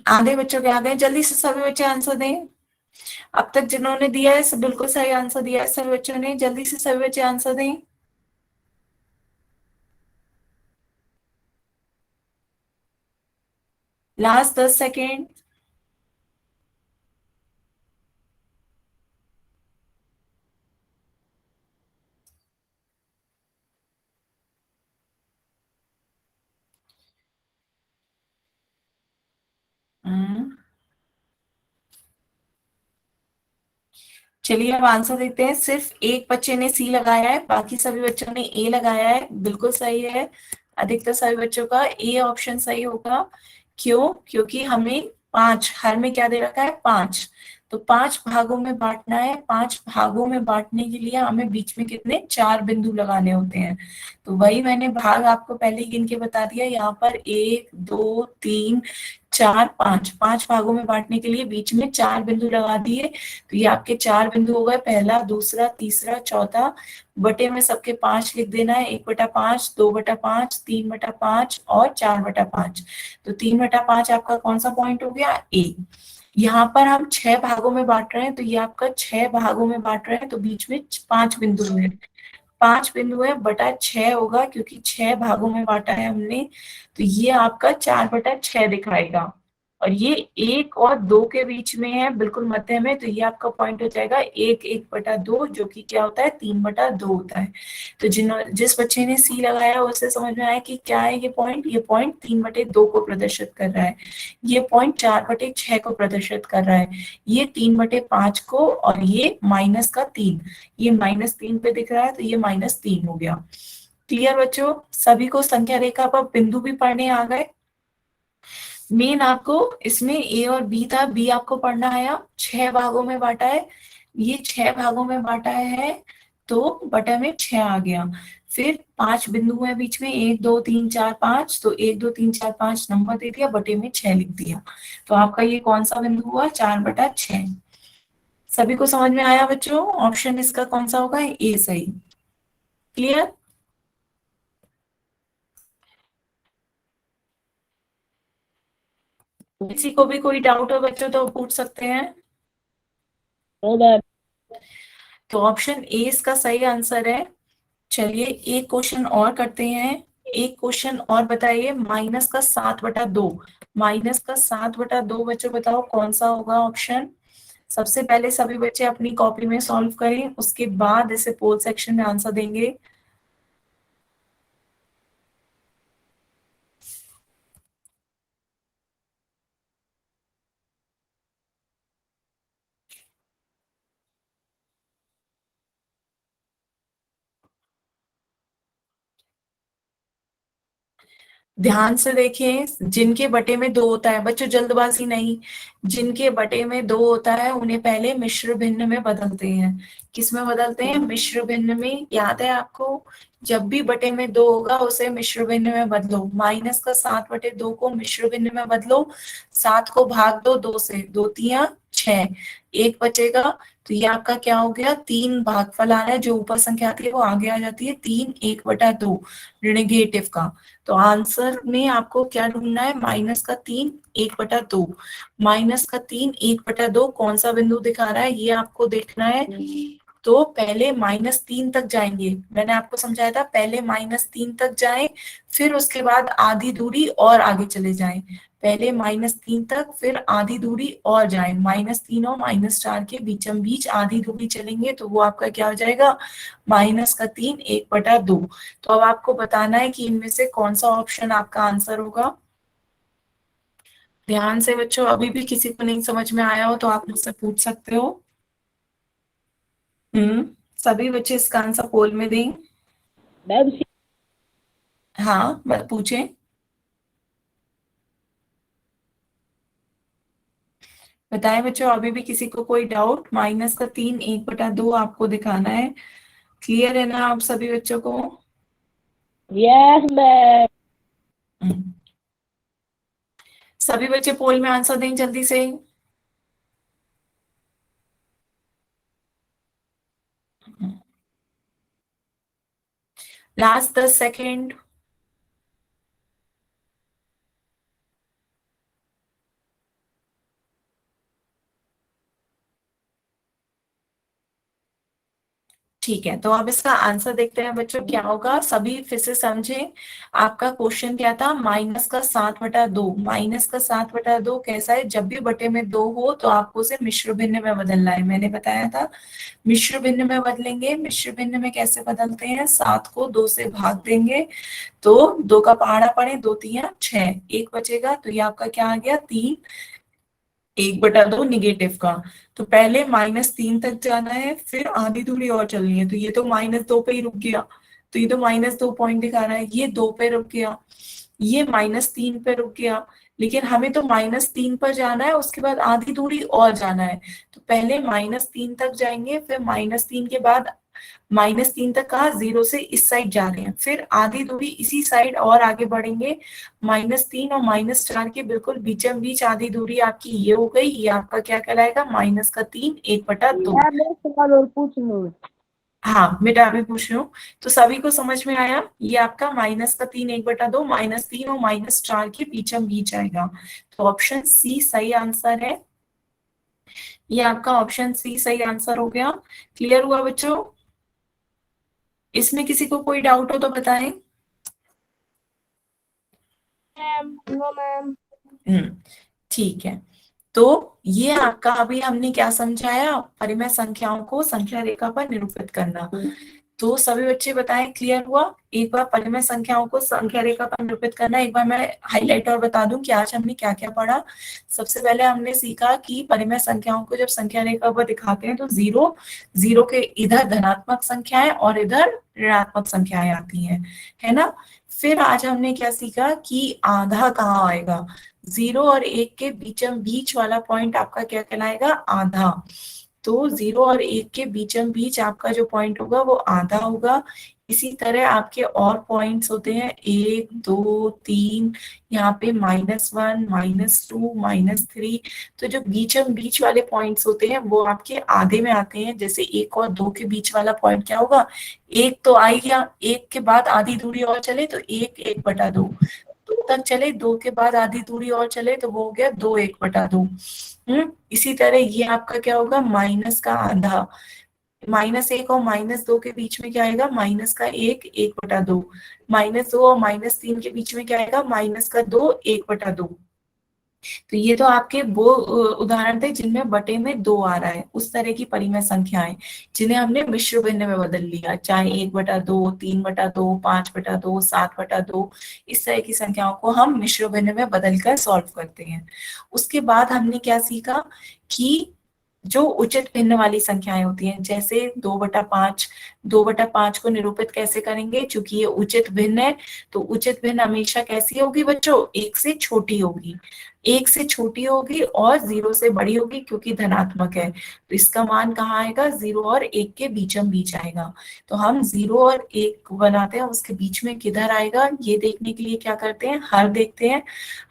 आधे बच्चों के आ गए, जल्दी से सभी बच्चे आंसर दें। अब तक जिन्होंने दिया है सब बिल्कुल सही आंसर दिया है सभी बच्चों ने, जल्दी से सभी बच्चे आंसर दें। Last 10 second. हम्म, चलिए अब आंसर देखते हैं। सिर्फ एक बच्चे ने सी लगाया है, बाकी सभी बच्चों ने ए लगाया है, बिल्कुल सही है। अधिकतर सभी बच्चों का ए ऑप्शन सही होगा। क्यों? क्योंकि हमें पांच, हर में क्या दे रखा है? पांच। तो पांच भागों में बांटना है, पांच भागों में बांटने के लिए हमें बीच में कितने? चार बिंदु लगाने होते हैं। तो वही मैंने भाग आपको पहले ही गिन के बता दिया। यहाँ पर एक, दो, तीन, चार, पांच, पांच भागों में बांटने के लिए बीच में चार बिंदु लगा दिए। तो ये आपके चार बिंदु हो गए, पहला, दूसरा, तीसरा, चौथा। बटे में सबके पांच लिख देना है, 1/5, 2/5, 3/5 और 4/5। तो 3/5 आपका कौन सा पॉइंट हो गया? ए। यहाँ पर हम छह भागों में बांट रहे हैं, तो ये आपका छह भागों में बांट रहे हैं, तो बीच में पांच बिंदु है। पांच बिंदु है बटा छह होगा, क्योंकि छह भागों में बांटा है हमने। तो ये आपका 4/6 दिखाएगा। और ये एक और दो के बीच में है, बिल्कुल मध्य में, तो ये आपका पॉइंट हो जाएगा 1/1/2, जो कि क्या होता है? 3/2 होता है। तो जिस बच्चे ने सी लगाया उसे समझ में आया कि क्या है ये पॉइंट। ये पॉइंट 3/2 को प्रदर्शित कर रहा है, ये पॉइंट 4/6 को प्रदर्शित कर रहा है, ये 3/5 को, और ये -3। ये -3 पे दिख रहा है, तो ये -3 हो गया। क्लियर बच्चों? सभी को संख्या रेखा पर बिंदु भी पढ़ने आ गए। मेन आपको इसमें ए और बी था, बी आपको पढ़ना है। अब छह भागों में बांटा है, ये छह भागों में बांटा है, तो बटे में छह आ गया। फिर पांच बिंदु है बीच में, 1 2 3 4 5, तो 1 2 3 4 5 नंबर दे दिया, बटे में छह लिख दिया। तो आपका ये कौन सा बिंदु हुआ? 4/6। सभी को समझ में आया बच्चों? ऑप्शन इसका कौन सा होगा? ए सही। क्लियर? किसी को भी कोई डाउट हो बच्चों तो पूछ सकते हैं। No ma'am. तो ऑप्शन ए इसका सही आंसर है। चलिए एक क्वेश्चन और करते हैं। एक क्वेश्चन और बताइए, -7/2। -7/2 बच्चों बताओ कौन सा होगा ऑप्शन। सबसे पहले सभी बच्चे अपनी कॉपी में सॉल्व करें, उसके बाद इसे पोल सेक्शन में आंसर देंगे। ध्यान से देखें, जिनके बटे में दो होता है बच्चों, जल्दबाजी नहीं, जिनके बटे में दो होता है उन्हें पहले मिश्र भिन्न में बदलते हैं। किस में बदलते हैं? मिश्र भिन्न में। याद है आपको? जब भी बटे में दो होगा उसे मिश्र भिन्न में बदलो। -7/2 को मिश्र भिन्न में बदलो, 7 को भाग दो 2 से, 2 3 6, एक बचेगा। तो ये आपका क्या हो गया? 3 भागफल आ रहा है, जो ऊपर संख्या आती है वो आगे आ जाती है, 3 1/2 ऋणघेटिव का। तो आंसर में आपको क्या ढूंढना है? -3 1/2। -3 1/2 कौन सा बिंदु दिखा रहा है ये आपको देखना है। तो पहले -3 तक जाएंगे, मैंने आपको समझाया था, पहले -3 तक जाएं, फिर उसके बाद आधी दूरी और आगे चले जाएं। पहले -3 तक, फिर आधी दूरी और जाएं, -3 और -4 के बीचम बीच आधी दूरी चलेंगे, तो वो आपका क्या हो जाएगा? -3 1/2। तो अब आपको बताना है कि इनमें से कौन सा ऑप्शन आपका आंसर होगा। ध्यान से बच्चों, अभी भी किसी को नहीं समझ में आया हो तो आप मुझसे पूछ सकते हो। सभी बच्चे इसका आंसर पोल में दें। मैम हाँ, पूछें। बताएं बच्चों, अभी भी किसी को कोई डाउट? -3 1/2 आपको दिखाना है। क्लियर है ना आप सभी बच्चों को? Yes ma'am. हम्म, सभी बच्चे पोल में आंसर दें जल्दी से। Last 10 second. ठीक है, तो अब इसका आंसर देखते हैं बच्चों क्या होगा। सभी फिर से समझें, आपका क्वेश्चन क्या था, -7/2। -7/2 कैसा है, जब भी बटे में 2 हो तो आपको उसे मिश्र भिन्न में बदलना है। मैंने बताया था मिश्र भिन्न में बदलेंगे। मिश्र भिन्न में कैसे बदलते हैं, 7 को 2 से भाग देंगे तो 2 का पहाड़ा पड़े, 2 तिया 6, 1 बचेगा, तो ये आपका क्या आ गया, 3, 1/2 निगेटिव का। तो पहले -3 तक जाना है, फिर आधी दूरी और चलनी है, तो ये तो -2 पे ही रुक गया, तो ये तो -2 पॉइंट दिखा रहा है, ये 2 पे रुक गया, ये -3 पे रुक गया, लेकिन हमें तो -3 पर जाना है, उसके बाद आधी दूरी और जाना है। तो पहले -3 तक जाएंगे, फिर -3 के बाद -3 तक कहा, 0 से इस साइड जा रहे हैं, फिर आधी दूरी इसी साइड और आगे बढ़ेंगे, -3 और -4 के बिल्कुल बीचम बीच आधी दूरी आपकी ये हो गई, ये आपका क्या कहलाएगा, -3 1/2। यार मैं सवाल और पूछ लूँ। हाँ बेटा अभी पूछ रही हूँ, तो सभी को समझ में आया, ये आपका -3 1/2, -3 और -4 के बीचम बीच आएगा। तो ऑप्शन सी सही आंसर है, ये आपका ऑप्शन सी सही आंसर हो गया। क्लियर हुआ बच्चों, इसमें किसी को कोई डाउट हो तो बताएं। No ma'am. ठीक है, तो ये आपका अभी हमने क्या समझाया, परिमेय संख्याओं को संख्या रेखा पर निरूपित करना। तो सभी बच्चे बताएं, क्लियर हुआ। एक बार परिमेय संख्याओं को संख्या रेखा पर निरूपित करना, एक बार मैं हाईलाइट और बता दूं कि आज हमने क्या क्या पढ़ा। सबसे पहले हमने सीखा कि परिमेय संख्याओं को जब संख्या रेखा पर दिखाते हैं तो जीरो, जीरो के इधर धनात्मक संख्याएं और इधर ऋणात्मक संख्याएं आती हैं, है ना। फिर आज हमने क्या सीखा कि आधा कहाँ आएगा, 0 और 1 के बीचम बीच वाला पॉइंट आपका क्या कहलाएगा, आधा। तो 0 और 1 के बीचम बीच आपका जो पॉइंट होगा वो आधा होगा। इसी तरह आपके और पॉइंट्स होते हैं 1 2 3, यहाँ पे -1 -2 -3। तो जो बीचम बीच वाले पॉइंट्स होते हैं वो आपके आधे में आते हैं। जैसे 1 और 2 के बीच वाला पॉइंट क्या होगा, 1 तो आ गया, 1 के बाद आधी दूरी और चले तो 1 1/2, 2 तक चले, 2 के बाद आधी दूरी और चले तो वो हो गया 2 1/2। इसी तरह ये आपका क्या होगा, माइनस का आधा, -1 और -2 के बीच में क्या आएगा, माइनस का 1 1/2, -2 और -3 के बीच में क्या आएगा, माइनस का 2 1/2। तो ये तो आपके वो उदाहरण थे जिनमें बटे में 2 आ रहा है, उस तरह की परिमेय संख्याएं जिन्हें हमने मिश्र भिन्न में बदल लिया, चाहे 1/2 3/2 5/2 7/2, इस तरह की संख्याओं को हम मिश्र भिन्न में बदल कर सॉल्व करते हैं। उसके बाद हमने क्या सीखा कि जो उचित भिन्न वाली संख्याएं होती हैं, जैसे 2/5, 2/5 को निरूपित कैसे करेंगे, चूंकि ये उचित भिन्न है तो उचित भिन्न हमेशा कैसी होगी बच्चों, 1 से छोटी होगी, 1 से छोटी होगी और 0 से बड़ी होगी क्योंकि धनात्मक है। तो इसका मान कहाँ आएगा, 0 और 1 के बीचम बीच आएगा। तो हम 0 और 1 बनाते हैं, उसके बीच में किधर आएगा ये देखने के लिए क्या करते हैं, हर देखते हैं।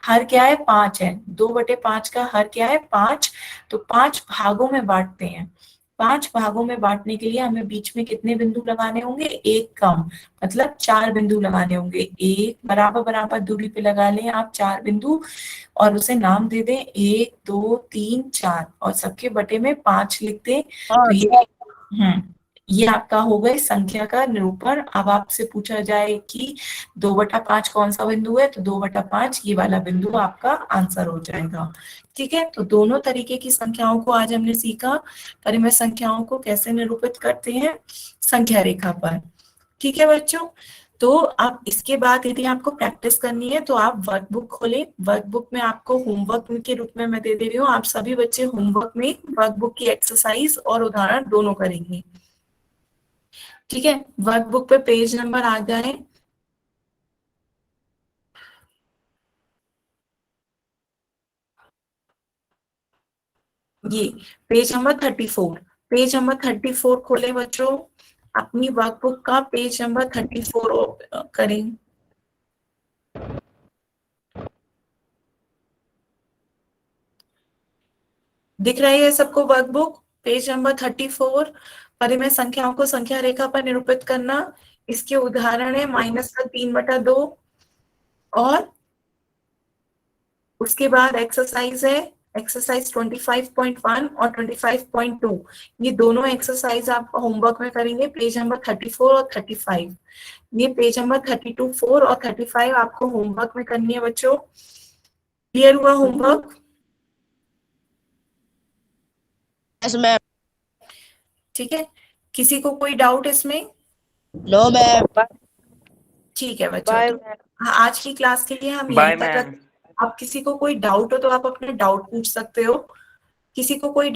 हर क्या है, 5 है, 2/5 का हर क्या है, 5। तो 5 भागों में बांटते हैं, 5 भागों में बांटने के लिए हमें बीच में कितने बिंदु लगाने होंगे, एक कम, मतलब 4 बिंदु लगाने होंगे। एक बराबर बराबर दूरी पे लगा लें आप 4 बिंदु और उसे नाम दे दें 1 2 3 4 और सबके बटे में 5 लिख दें। तो ये आपका हो गए संख्या का निरूपण। अब आपसे पूछा जाए कि 2/5 कौन सा बिंदु है, तो 2/5 ये वाला बिंदु आपका आंसर हो जाएगा। ठीक है, तो दोनों तरीके की संख्याओं को आज हमने सीखा, परिमेय संख्याओं को कैसे निरूपित करते हैं संख्या रेखा पर। ठीक है बच्चों, तो आप इसके बाद यदि आपको प्रैक्टिस करनी है तो आप वर्कबुक खोलें। वर्कबुक में आपको होमवर्क के रूप में मैं दे रही हूँ, आप सभी बच्चे होमवर्क में वर्कबुक की एक्सरसाइज और उदाहरण दोनों करेंगे। ठीक है, वर्कबुक पे पेज नंबर आ जाए, ये पेज नंबर 34, पेज नंबर 34 खोले बच्चों, अपनी वर्कबुक का पेज नंबर 34 करें। दिख रही है सबको वर्कबुक, पेज नंबर 34, परिमेय संख्याओं को संख्या रेखा पर निरूपित करना। इसके उदाहरण है -3/2 और उसके बाद एक्सरसाइज है एक्सरसाइज 25.1 और 25.2 ये दोनों एक्सरसाइज आप होमवर्क में करेंगे, पेज नंबर 34 और 35। ये पेज नंबर 32, 4 और 35 आपको होमवर्क में करनी है बच्चों। क्लियर हुआ होमवर्क? Yes ma'am. ठीक है, किसी को कोई डाउट इसमें? No ma'am. ठीक है बच्चों, बाय तो आज की क्लास के लिए हम बाय यहीं तक मैम। आप किसी को कोई डाउट हो तो आप अपने डाउट पूछ सकते हो। किसी को कोई